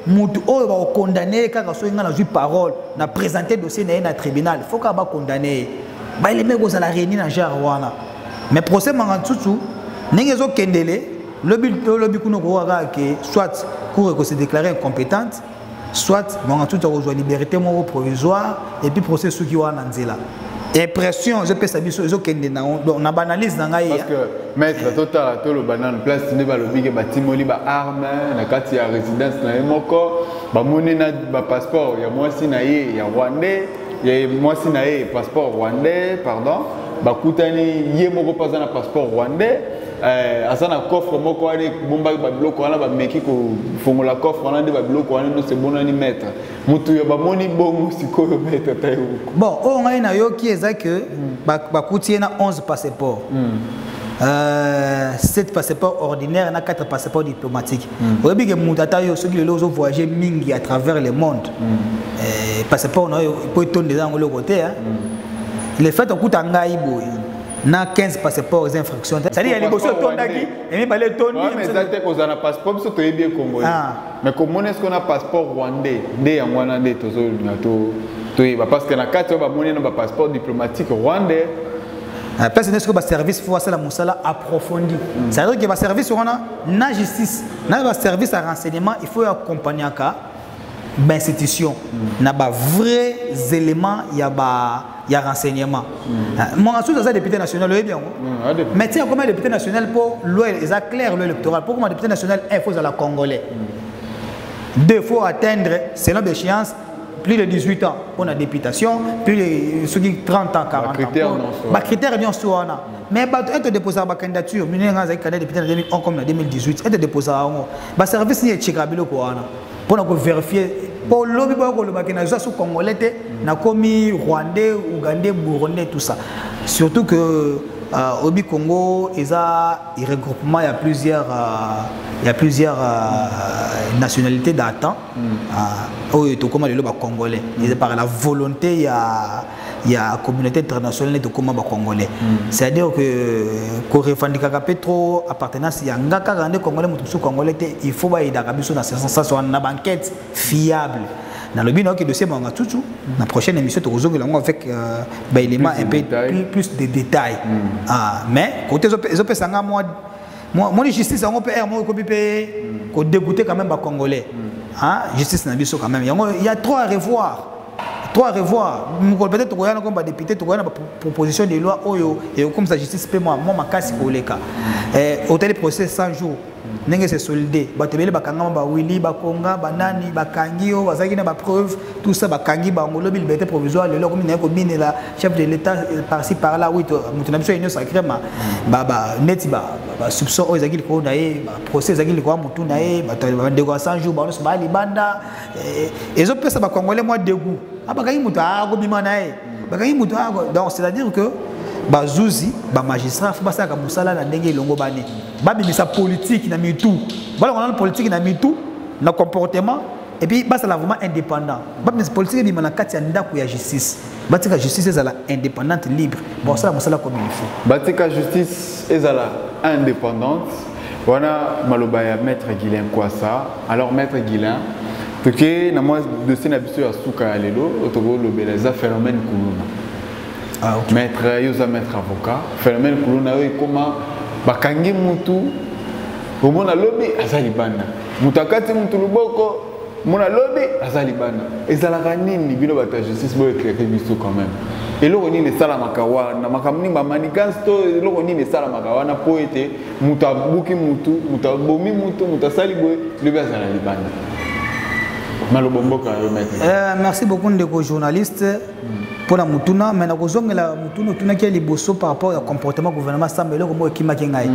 mutu oyo ba condamné kaka so nga na ju parole na présenter dossier na tribunal il faut ka ba condamné ba élément ko za la réunir na genre wana mais procès Mangasusu ninge zo kendele lobby kuno ko waka que soit cour ko se déclarer incompétente soit Mangasusu rejoint liberté mo provisoire et puis procès suki wana nzela impression je peux savoir zo kende na banalise na ngai parce que maître total to lo banane place ne ba lobby ke batimoli ba arme na kati ya résidence na moko ba moni na ba passeport ya mwasi na ye ya rwandais ya mwasi na ye passeport rwandais pardon ba kutani ye moko pas na passeport rwandais asana coffre moko ali bomba ba bloco wana ba meki ko fongola coffre wana de ba bloco wana no se bonani mettre mutu yo ba moni bongo sikoyo mettre tayo bon on a na yo qui est que ba kutie na 11 passeports 7 passeports ordinaires na 4 passeports diplomatiques oyebi ke mutu tayo ceux qui le zo voyager mingi à travers le monde passeport na yo peut tonner dans le côté le fait okuta ngai boy na 15 passeports d'infraction c'est-à-dire les bossos tondaki et même les tondis mais ça te cause un passeport so to bien congolais mais comment est-ce qu'on a passeport rwandais ndé ya mwana ndé tozo ngato Oui, parce que na carte ba monnaie na passeport diplomatique rwandais. Parce que le service faut ça la moussala approfondi. Ça veut dire que le service on a na justice, na le service à renseignement, il faut accompagner ka institution. Na ba vrais éléments il y a renseignement. Mon ensuite ça député national le bien. Mais tiens comment député national pour loi ils a clair l'électoral. Pourquoi député national il faut à la congolais. Deux fois atteindre selon l'échéance plus de 18 ans pour la députation, plus de ceux qui 30 ans, 40 ans. Les critères sont là. Mais elle te dépose la candidature, nous avons un député en 2018, elle te dépose le service n'est pas pour vérifier. Pour l'objet de Congolais, na komi Rwandais, Ougandais, Burundais, tout ça. Surtout que au Congo, il y a un regroupement, il y a plusieurs nationalités d'attente. Tout comme les Congolais. Par la volonté, il y a la communauté internationale de Congolais. C'est-à-dire que revendique trop appartenance, il y a un Congolais, il faut y avoir une enquête fiable. Dans le but de dossier, dans la prochaine émission, nous allons avec des éléments un peu plus de détails. Mais, côté moi, justice, on peut dégoûter quand même les Congolais. Justice, quand même. Il y a trop à revoir. Peut-être qu'il y a un député, il y a une proposition de loi, et comme ça, justice, moi, ma casse pour les cas. Hôtel procès 100 jours. Nenge se soldé batebele bakanga ba wili bakonga banani bakangio bazaki na ba preuve tout ça bakangi ba ngolo liberté provisoire le comme na ko binela chef de l'état par-ci par-là oui mutu na biso union sacrée ba neti ba soupçon o ezaki ko na ye procès ezaki ko mutu na ye ba ndeko 100 jours ba no ba libanda ezo pesa ba congolais moi dégoût abakangi mutu a ko bima na ye bakangi mutu donc c'est-à-dire que bazouzi ba magistrat faut basaka musala na ndenge longo bani babimisa politique na mitu voilà on a politique na mitu na comportement et puis basa la vraiment indépendant babimisa politique bi na kati ya ndako ya justice batika justice ezala indépendante libre bon ça musala comme il faut batika justice ezala indépendante wana maloba ya maître Guilain Kwasa alors maître Guilain parce que na moi dossier na biso ya suka lelo otoko lobela za phénomène kuluna. Okay. Maître Yosa maître avocat phénomène kuluna yo comment bakangi mutu omona lobi azali bana mutakati mutu luboko mona lobi azali bana ezalaka nini bino bata justice boye créer biso quand même eloko nini sala makawa na makamni ba manigance to eloko nini sala makawa na poete mutabuki mutu mutabomi mutu mutasali boye lobi azali bana malobomboka yo maître. Merci beaucoup ndeko journaliste pour la mutuna mais na kozonga la mutuna tuna qui est liboso par rapport au comportement gouvernement sambelo comme ekima kengai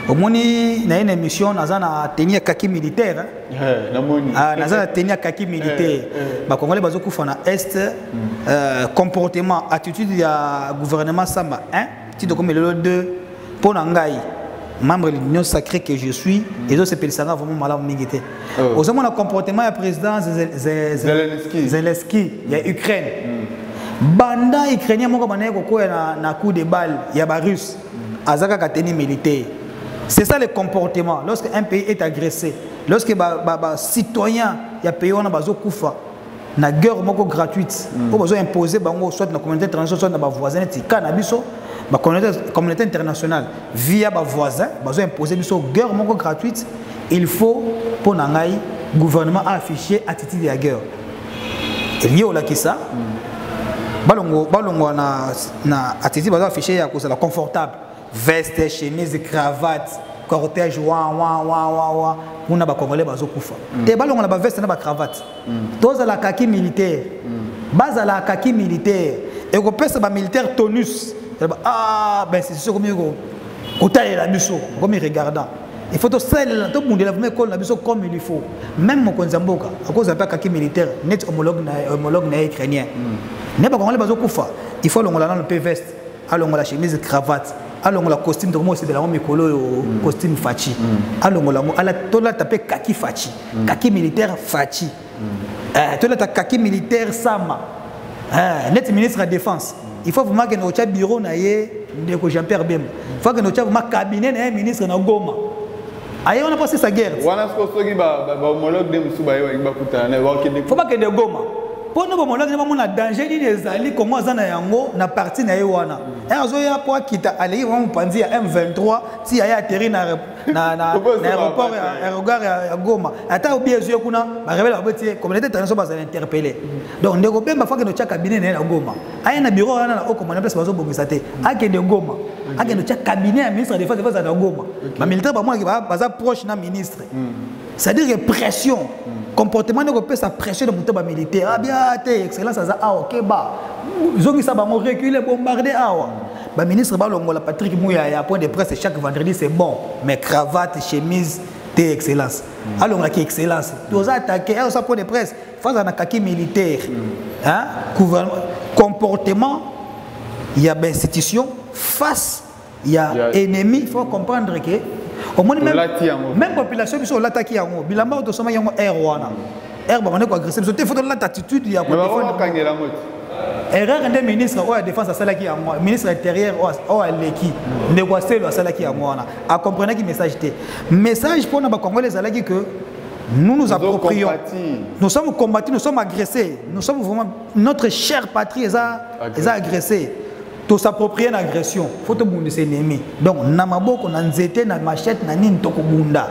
omoni na une émission nazana tenir kaki militaire namoni nazana tenir kaki militaire ba congolais bazokufa na est comportement attitude ya gouvernement samba titre comme le 2 pour ngai membre de l'union sacrée que je suis et donc c'est personnel vraiment malade mingité aux hommes le comportement du président Zelensky il y a Ukraine banda ukrainien moko banaye kokoya na coup de balle ya ba russe azaka kateni militaire c'est ça le comportement lorsque un pays est agressé lorsque ba citoyen ya pays on a bazo kufa na guerre moko gratuite o bazo imposer bango soit na communauté internationale soit na ba voisins tika na biso ba communauté internationale via ba voisins bazo imposer biso guerre moko gratuite il faut pour nangai gouvernement afficher attitude de guerre lié au lakisa balongo na attitude bazo afficher ya cause la confortable veste chemise cravate cortège wa muna ba congolais bazo kufa te balongo na ba veste na ba cravate toza la kaki militaire baza la kaki militaire et ko pesa ba militaire tonus ben c'est sûr comme kotaye la biso comme regardant il faut tout seul tout monde la école la biso comme il faut même mon konzamboka à cause pas kaki militaire net homologue na ukrainien ne pas congolais bazo kufa il faut longola dans le veste alongola chemise cravate alongola costume donc moi c'est de la mikolo costume fachi alongola ala tola taper kaki fachi kaki militaire fachi tola ta kaki militaire sama net ministre de la défense il faut vraiment que notre bureau na yé ndeko Jean-Pierre Bemba il faut que notre cabinet na ministre na Goma aye on a passé sa guerre wana soki ba homologue de musuba yo ba kutana faut pas que de Goma pour nous on a danger des alliés comment ça na yango na partie na yewana azo ya pour kita aller on panzi à M23 si ya atterri na aéroport ya Goma ata obie zo kuna ba rebelle ba beti communauté internationale ba interpeller donc ndeko pemba fois que no chaka cabinet na Goma aya na bureau na au commandant place bazo bongisa te akende Goma akende chaka cabinet ya ministre de défense na Goma ba militaire ba moi ba proche na ministre c'est-à-dire que pression comportement ne peut sa pression de monter militaire ah bien excellence ça ah ok bah zongi ça va reculer bombarder ah bah ministre ba longola Patrick Mouya ya point de presse chaque vendredi c'est bon mais cravate chemise t'es excellence alors on a qui excellence tous attaquer à sa point de presse face à un kaki militaire hein gouvernement comportement il y a institution face il y a ennemi il faut comprendre que au moins même population qui sont l'attaquer yango bilamba autosoma yango erwana erba mané ko agresser so te faut la attitude ya ko erreur des ministres ou la défense à salaki yango ministre intérieur ou aleki négocier le salaki yango wana a comprendre qui message té message pour na ba congolais salaki que nous approprions nous sommes combattus nous sommes agressés nous sommes vraiment notre chère patrie est agressée to s'approprier l'agression faut te bunda ses ennemis donc na maboko na nzete na machette na nini to ko bunda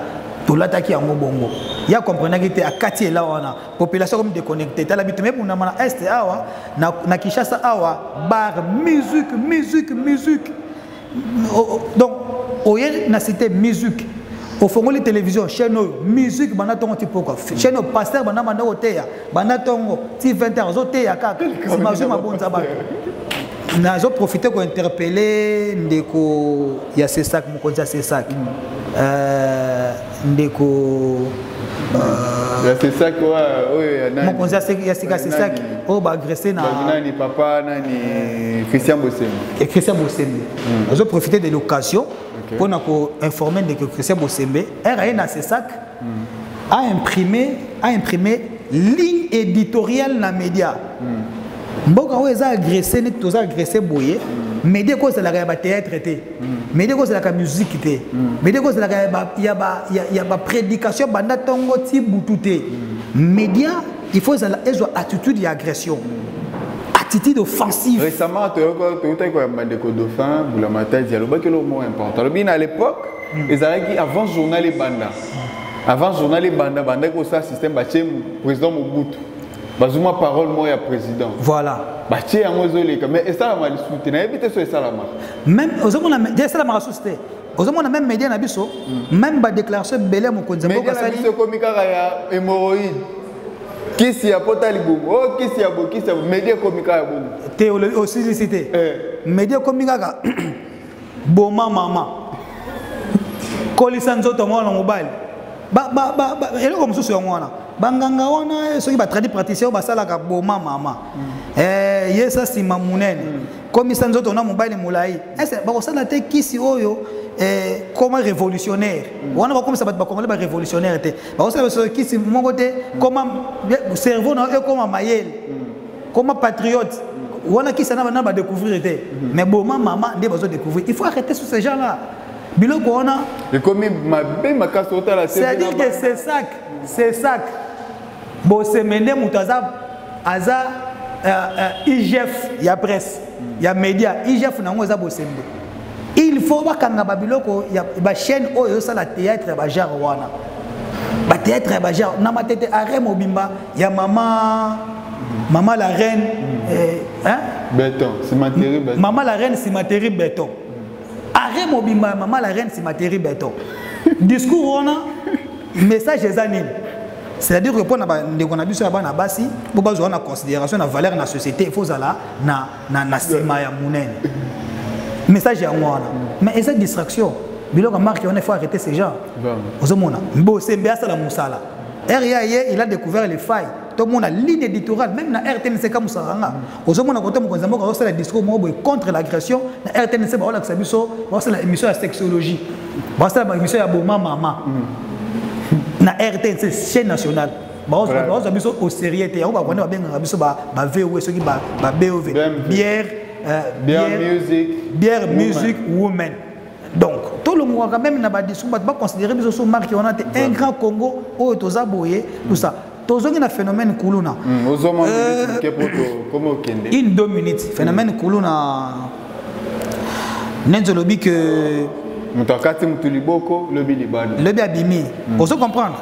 to l'attaquer en bongo ya comprendre que te akati là wana population comme déconnectée ta la bitu même na mana est awa na Kinshasa awa bar musique donc oye na cité musique au fond les télévisions chaîne musique bana tongo tipo quoi chaîne pasteur bana bana oteya bana tongo ti 20h oteya kaka c'est ma bonza ba nazo profiter pour interpeller ndeko ya Sesak mokonzi ya Sesak ndeko ya Sesak oyo mokonzi ya Sesak o ba agresser na nani papa nani Christian Bosembe nazo profiter de l'occasion pour nous informer de que Christian Bosembe RAE na Sesak a imprimé ligne éditoriale na média mboka oyo eza agressé ni toza agressé boye média ko c'est la théâtre té média ko c'est la musique té média ko c'est la ba prédication banda tongo ti bututé média il faut ça attitude d'agression attitude offensive récemment tu as quoi bandeko dauphin Boulamata dialogue que le mot important le bien à l'époque ils avaient avant journal et banda ko ça système ba président Mobutu bazuma parole moi ya président voilà batie yango zoleka mais ça la mal soutenir éviter so ça la marque même ozomona déjà ça la marque soutenir ozomona même média na biso même ba déclaration belé mokonzi mboka sali média komika ya hémorroïde kisi ya potali boum oh kisi ya média komika ya boum té aussi cité média komika ka boma mama kolisa nzoto mwana mobile eloko mosusu yango wana banganga wana soki batradi praticien basalaka boma mama yesa nsima monene komisa nzoto na mobali molai ese bakosala te kisi oyo comme révolutionnaire wana bakomisa bato bakongole barévolutionnaire te bakosala kisi moko te comme cerveau na ekoma mayele comme patriote wana kisi na badécouvrir te mais boma mama nde bazodécouvrir il faut arrêter sur ces gens là biloko wana c'est-à-dire que c'est ça Bosemende mutaza aza IGF ya presse ya média IGF nango za Bosemende il faut bakanga babiloko ya ba chaîne oyo ça la théâtre ba genre wana ba théâtre ba genre na matete arrêt mobimba ya maman la reine béton cimenterie béton maman la reine cimenterie béton arrêt mobimba maman la reine cimenterie béton discours wana message ezanini c'est-à-dire que pour na biso ya bana basi pour bazwa na considération na valeur na société il faut zala na sima ya munene message ya mwana mais esa distraction biloko marque on faut arrêter ces gens ozomona Bosembe asala musala RIA il a découvert les failles tout le monde a ligne éditoriale même na RTNC comme Saranga ozomona côté mokonza moko osala discours moko contre l'agression na RTNC ba ola biso ba osala émission ya sexologie ba osala émission ya boma mama na RTNC chaîne nationale baoza biso au sérieux te yango bakwana babenga biso ba VO soki ba BOV bière musique women donc tout le monde quand même na ba discours ba considérer biso so marque on a un grand Congo au toza boye tout ça tozongi na phénomène kuluna une 2 minutes phénomène kuluna nenzo lobi que mutakati mutu liboko lobi libanda lobi abimi ozo comprendre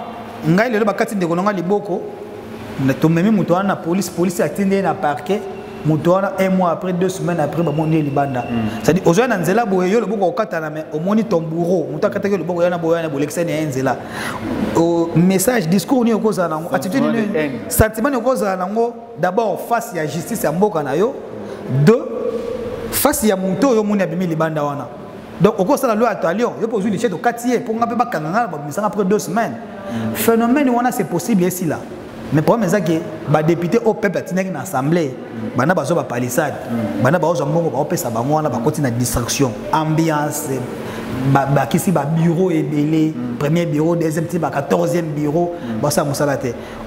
ngai lelo bakati ndeko nanga liboko na tomemi mutu wana police atinde na parquet mutu wana 1 mois après 2 semaines après ba moni libanda c'est-à-dire ozo na nzela boye yo loboko okata na mais omoni ton bourreau mutu akata ke loboko yana boye na bolekisa na nzela au message discours ni okoza nango attitude ni sentiment ni okoza nango d'abord face ya justice ya mboka na yo 2 face ya mutu yo moni abimi libanda wana. Donc, au cours de la loi à Lyon, il faut que les quartier pour après 2 semaines. Phénomène, c'est possible ici là. Mais le problème c'est que les députés au peuple dans l'Assemblée, ils ont des palissades, ils ont des distraction, ambiance, bureau ébélé, premier bureau, deuxième type, 14e bureau,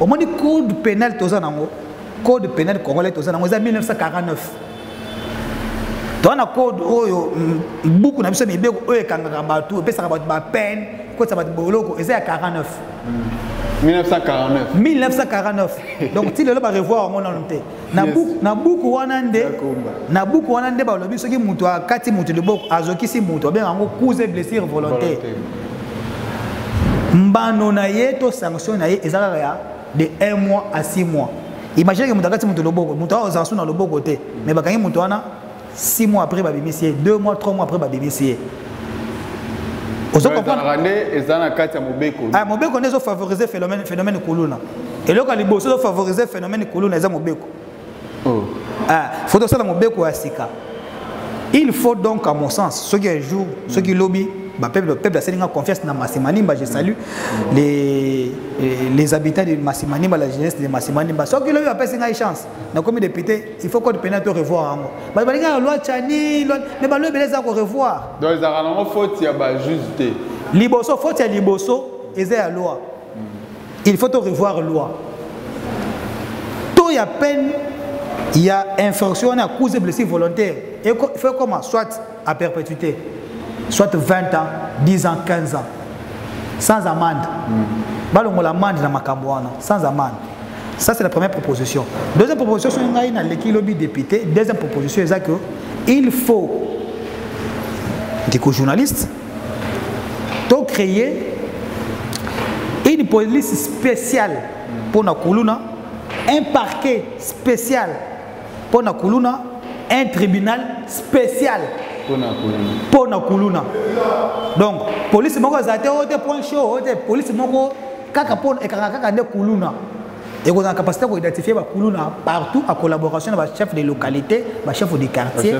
au moins le code pénal, code pénal congolais, c'est 1949. Dans le code, beaucoup de gens qui ont fait des peine, c'est 49. 1949. 1949. Donc, si le revoir mon nom, na beaucoup wanande, na beaucoup wanande ba lobi soki mutu akati mutu de boko azoki si mutu bien ngo cause blessure volontaire. Mbano na ye to sanction na ye ezala ya de 1 mois à 6 mois. Imaginez que mutu akati mutu de boko, mutu a sanction na le boko te, mais ba kangi mutu wana 6 mois après ba bimisier, 2 mois 3 mois après ba bimisier. Ozo comprendre ezana kati ya mobeko. Ah mobeko nezo favoriser phénomène kuluna. Et là quand les boss favoriser phénomène kuluna eza mobeko. Oh. Ah faut donc ça la mobeko ya sika. Il faut donc à mon sens ceux qui un jour ceux qui lobby peuple a séninga confiance na Massimanimba. Je salue les habitants de Massimanimba, la jeunesse de Massimanimba. Ceux qui lobby a passé une chance. Na comme député, il faut qu'on pénate revoir. Ba balinga loi tchani, mais ba loi beleza ko revoir. Donc ils ont faute ya ba juste. Liboso faute ya liboso, eza ya loi. Il faut revoir la loi. Tout y a peine, il y a infraction à cause de blessure volontaire. Et il faut comment soit à perpétuité. Soit 20 ans, 10 ans, 15 ans, sans amende. Balongo l'amende dans Makambouana, sans amende. Ça, c'est la première proposition. Deuxième proposition, c'est l'équipe lobby député. Deuxième proposition, c'est qu'il faut, des journalistes, créer une police spéciale pour Nakuluna, un parquet spécial pour Nakuluna, un tribunal spécial. Pour Nakuluna. Donc, police moko zate ote point chaud, ote police moko kaka pour kaka de Kuluna. Et on a la capacité d'identifier ba Kuluna partout en collaboration avec chef de localité, ba chef de quartier,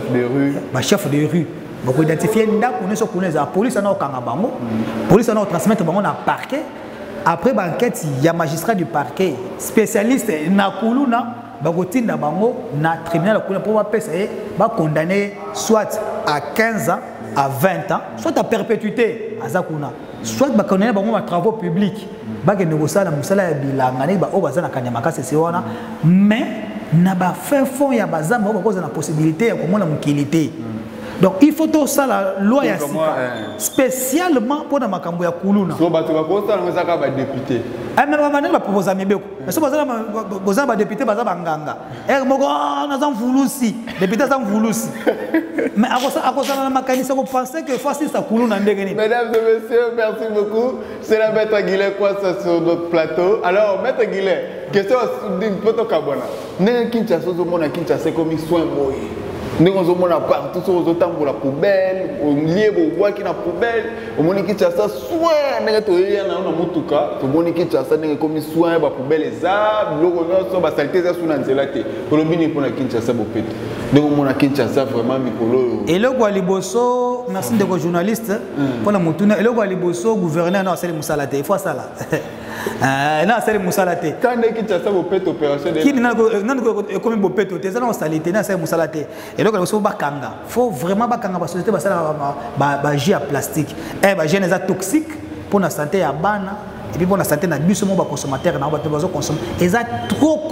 chef de rue. Donc identifier nda connaît so connaît la police na okanga bango. Police na transmettre bango na parquet. Après l'enquête, il y a magistrat du parquet, spécialiste na Kuluna. Bagotinda bango na tribunal pour condamner soit à 15 ans, à 20 ans, soit à perpétuité à Zakuna, soit condamner bango à travaux publics. Bagé négocier la musala ya bilangani ba o bazana kanyamaka c'est wana mais na ba fin fond ya bazamba ko cause na possibilité ya komona mukilité. Donc il faut tout ça la loi ya spécialement pour na makambo ya kuluna. So bato ba kosa na ngaka ba député. Ah mais ba manela proposer mebeko. Mais so bazana ba député bazaba nganga. Eh moko na za mvulusi, député za mvulusi. Mais à cause na makanisa ko penser que facile ça kuluna ndenge ni. Mesdames et messieurs, merci beaucoup. C'est la maître Guillet quoi ça sur notre plateau. Alors maître Guillet, question de poto kabona. Ne Kinshasa zo mona Kinshasa comme soin boy. Nous avons partout sur la poubelle, on lié au bois qui na poubelle, on moni qui ça soin, n'est to ya na na mutuka, to moni qui ça n'est comme soin ba poubelle les arbres, logo no so ba saleté za suna nzela te. Kolobini pour na Kinshasa bo peto. Donc on a Kinshasa vraiment mikolo. Et le quoi liboso, merci de journaliste pour la mutuna, et le quoi liboso gouverneur na sali musalate, il faut ça là. Non, c'est le Moussalate. Quand est-ce que tu as fait votre opération? Qui n'a comme une bopette, tu es dans la salité, c'est le Moussalate. Et donc, il faut vraiment que la société soit plastique. Et les gènes sont toxiques pour la santé à Bana. Et puis pour la santé, il y a des consommateurs qui consomment. Ils sont trop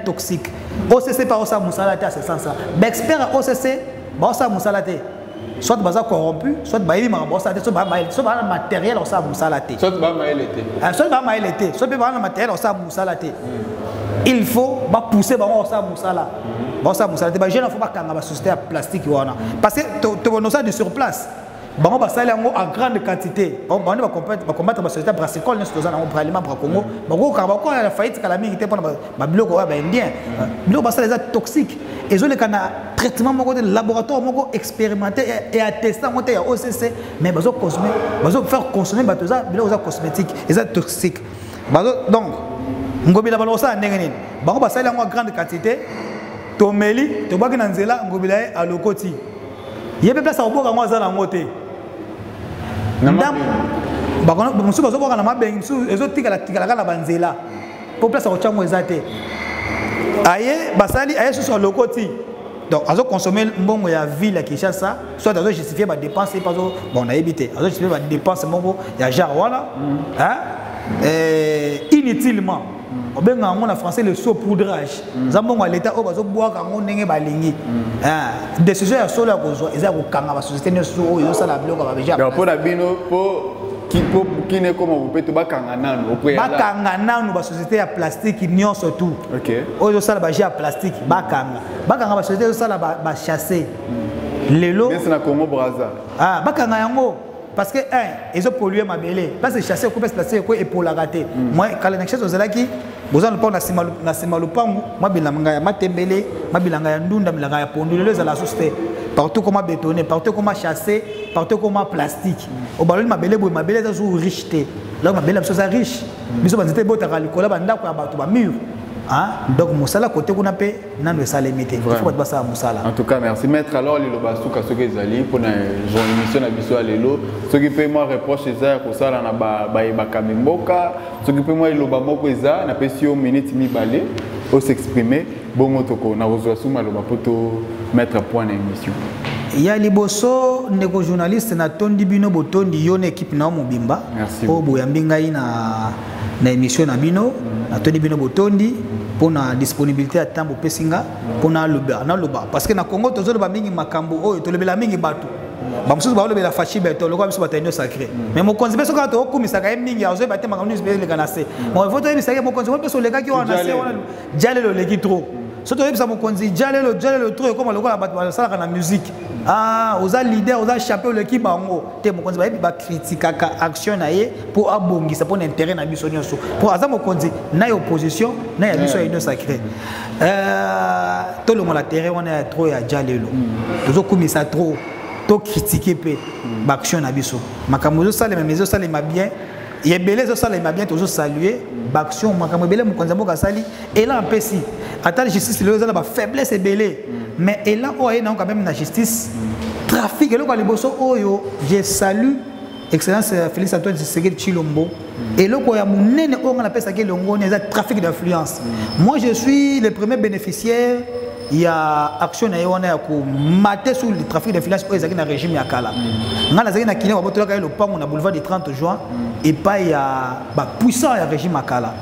toxiques. OCC par OCC Moussalate à ce sens-là. L'expert OCC, OCC Moussalate. soit baza corrompu, soit bayebi makambo ça soit ba matériel ça musala té. Soit ba maël été. Soit ba maël été, soit ba matériel ça musala té. Il faut ba pousser ba ça musala. Ba ça musala té ba jeune faut ba kanga ba société à plastique wana parce que to bono ça de sur place. Bango basali yango en grande quantité. Bango ba combattre ba société brassicole ne soza nango parlement bra Congo. Bango ka ba ko la faillite kala mingi té pona ba biloko ba indien. Biloko basali za toxique. Et zo le kana traitement moko de laboratoire moko expérimenté et attesté monté ya OCC mais bazo consommer bazo faire consommer bato za biloko za cosmétique et za toxique. Bazo donc ngobila balo ça ndenge nini. Bango basali yango en grande quantité. Tomeli to baki na nzela ngobila a lokoti. Yebe place a oboka ngo za na ngote. Ndam bakono musu bazo boka na mabengi musu ezo tikala kala banzela. Po place a ochango ezate. Aye basali aye sur lokoti. Donc azo consommer mbongo ya ville à Kinshasa, soit azo justifier ba dépenses parce bon on a évité. Azo justifier ba dépenses mbongo ya genre voilà. Hein? Inutilement. On benga ngo na français le saupoudrage. Zambongo à l'état o bazo boa kango ndenge balingi. Hein? Décision ya solo ya kozwa eza ko kanga ba société ne so o yo sala biloko ba beja. Donc pour la bino pour qui n'est comme vous pouvez bakanga nanu bakanga nanu ba société ya plastique nion surtout. OK. Oyo sala ba ja plastique bakanga ba société sala ba chasser. Lelo mais c'est na Congo Brazza. Ah bakanga yango parce que ils ont pollué ma belé. Là c'est chasser couper plastique ko et pour la rater. Moi quand les nexus ozalaki boza le pont na sima lupangu moi bilanga ya matembele mabilanga ya ndunda bilanga ya pondu lelo za la société. Partout comment bétonner, partout comment chasser, partout comment plastique. Au ballon ma belle ça sous richeté. Là ma belle ça riche. Mais ça banzete bota kalikola banda ko ba to ba mur. Hein? Donc musala côté qu'on appelle nanu ça limité. Il faut pas ça musala. En tout cas merci maître alors les lobasuka ce que zali pour na émission na biso lelo ce qui peut moi reproche ça ko sala na ba kamimboka ce qui peut moi loba moko eza na pesio minute mi balé pour s'exprimer bongo toko na ozwa suma loba poto mettre point na émission. Il y a liboso ndeko journaliste na tondi bino botondi yo na équipe na mobimba po boyambinga na émission na bino na tondi bino botondi pour na disponibilité à temps pesinga pour na loba parce que na Congo tozo ba mingi makambo oyo to lebela mingi batu ba mususu ba lobela fachi beto lokwa biso bataino sacré mais mo konzi beso ka to okumisa ka mingi azo ba te makambo nisbe le kanase mo voto ebisa ke mo konzi mo beso le ka ki wana se wana jale lo leki trop surtout ebisa mo konzi jale lo trop comme lokwa ba ba sala na musique. Ah, aux leader, aux champion l'équipe bango. Te mo konzi ba critique ka action na ye pour abongi ça pour intérêt na biso nyonso. Pour azamo konzi na opposition na ya biso ino sacré. Tout le monde la terrain on est trop ya jalelo. Tozo kumisa trop to critiquer pe ba action na biso. Makambo ça les mêmes ça les ma bien. Yebele ça les ma bien tozo saluer ba action makambo belé mo konzi mboka sali et là en pesi. Attends justice le za ba faiblesse belé. Mais et là on est quand même la justice trafic et là liboso oyo je salue excellence Félix Antoine Tshisekedi Tshilombo et là quoi ya munene on appelle ça que longo ne trafic d'influence. Moi je suis le premier bénéficiaire il y a action na yona ya ko mater sur le trafic d'influence au ezaki na régime ya kala ngala zaki na kine wabotola ka le pango na boulevard du 30 juin et pas il y a ba puissant ya régime ya kala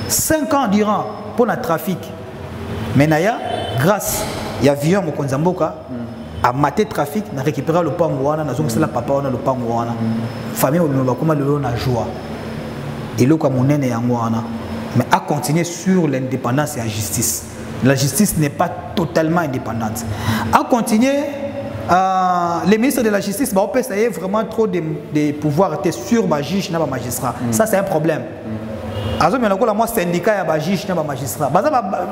5 ans durant pour le trafic. Mais naya grâce il y a vieux mokonzi mboka a maté trafic na récupérer le pango wana na zongisela papa wana le pango wana famille on va comment le na joie et le comme monene yango wana mais à continuer sur l'indépendance et la justice. La justice n'est pas totalement indépendante. À continuer les ministres de la justice bah on peut essayer vraiment trop de pouvoir être sur ma juge na ba magistrat. Ça c'est un problème. Azo mais la moi syndicat ya ba juge na ba magistrat. Baza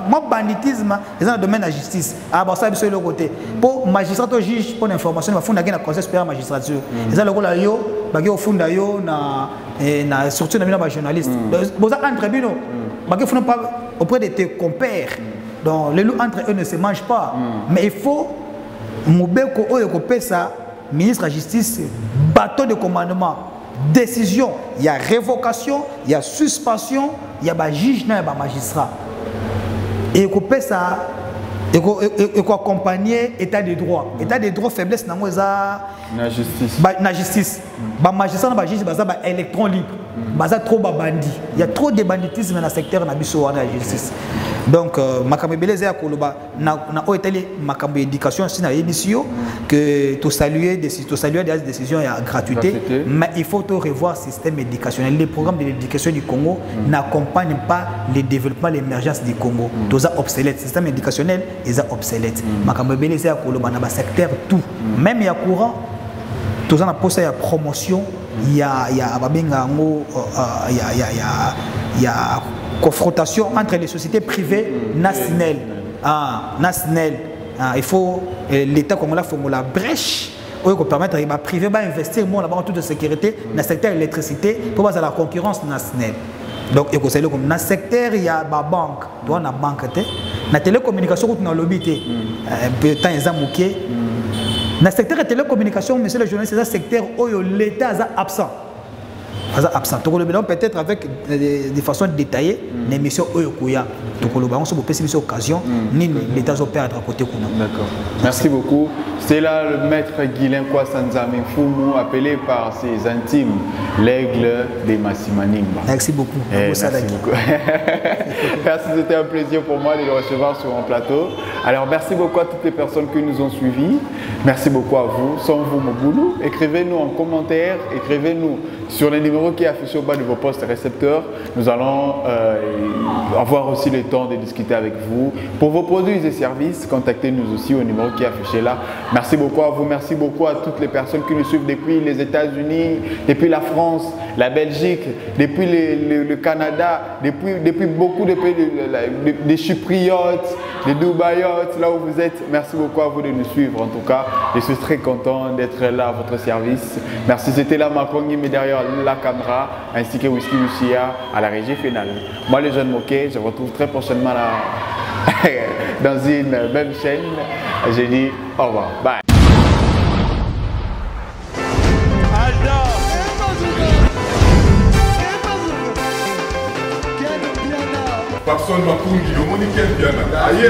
moi banditisme c'est dans le domaine de la justice. Ah bah ça c'est le côté. Pour magistrat to juge pour information va funda na conseil supérieur de magistrature. Ça le la yo ba yo funda yo na surtout na ba journaliste. Boza entre bino. Ba ke funda pas auprès de tes compères. Donc les loups entre eux ne se mangent pas. Mais il faut Mobeko oyo ko pesa ministre de la justice bateau de commandement. Décision, il y a révocation, il y a suspension, il y a un juge, il y a un magistrat. Et il faut accompagner l'état de droit. L'état de droit, faiblesse, c'est la justice. La justice. Le magistrat, le juge, c'est électron libre. Il y a trop de bandits. Il y a trop de banditisme dans le secteur de la justice. Donc makambo beleza ya koloba na hôtel makambo éducation si na émission que tu saluer des décisions à gratuité, mais il faut revoir le système éducationnel. Les programmes de l'éducation du Congo n'accompagnent pas le développement, l'émergence du Congo. Tout ça obsolète, le système éducationnel est obsolète. Makambo beleza ya koloba na ba secteur tout, même il y a courant, tout ça na poste ya promotion, il y a confrontation entre les sociétés privées nationales. Il faut l'État comme la forme la brèche pour permettre à privé d'investir moins en toute sécurité dans le secteur de l'électricité pour passer à la concurrence nationale. Donc il faut comme dans le secteur il y a la banque, dans la banque, la télécommunication dans le lobby, temps ils dans le secteur de la télécommunication, monsieur le journaliste, c'est un secteur où l'État est absent. Peut-être avec des façons détaillées, l'émission Oyokuya. Donc, on a une occasion, ni l'État va perdre à côté. D'accord. Merci beaucoup. C'est là le maître Guilain Kwasanzame Fumu, appelé par ses intimes l'aigle des Massimanimba. Merci beaucoup. Merci beaucoup. Merci, c'était un plaisir pour moi de le recevoir sur mon plateau. Alors, merci beaucoup à toutes les personnes qui nous ont suivis. Merci beaucoup à vous. Sans vous, Moboulou. Écrivez-nous en commentaire, écrivez-nous sur les numéros qui est affiché au bas de vos postes récepteurs. Nous allons avoir aussi le temps de discuter avec vous. Pour vos produits et services, contactez-nous aussi au numéro qui est affiché là. Merci beaucoup à vous, merci beaucoup à toutes les personnes qui nous suivent depuis les États-Unis, depuis la France, la Belgique, depuis le Canada, depuis beaucoup de pays, des Chypriotes, des Dubaïotes, là où vous êtes. Merci beaucoup à vous de nous suivre en tout cas. Je suis très content d'être là à votre service. Merci, c'était là Makongi, mais derrière la caméra, ainsi que Whisky Lucia à la régie finale. Moi, le jeune Moké, je vous retrouve très prochainement là, dans une même chaîne. Je dis au revoir. Bye. Personne m'a conduit, le monde est quel bien. Aïe,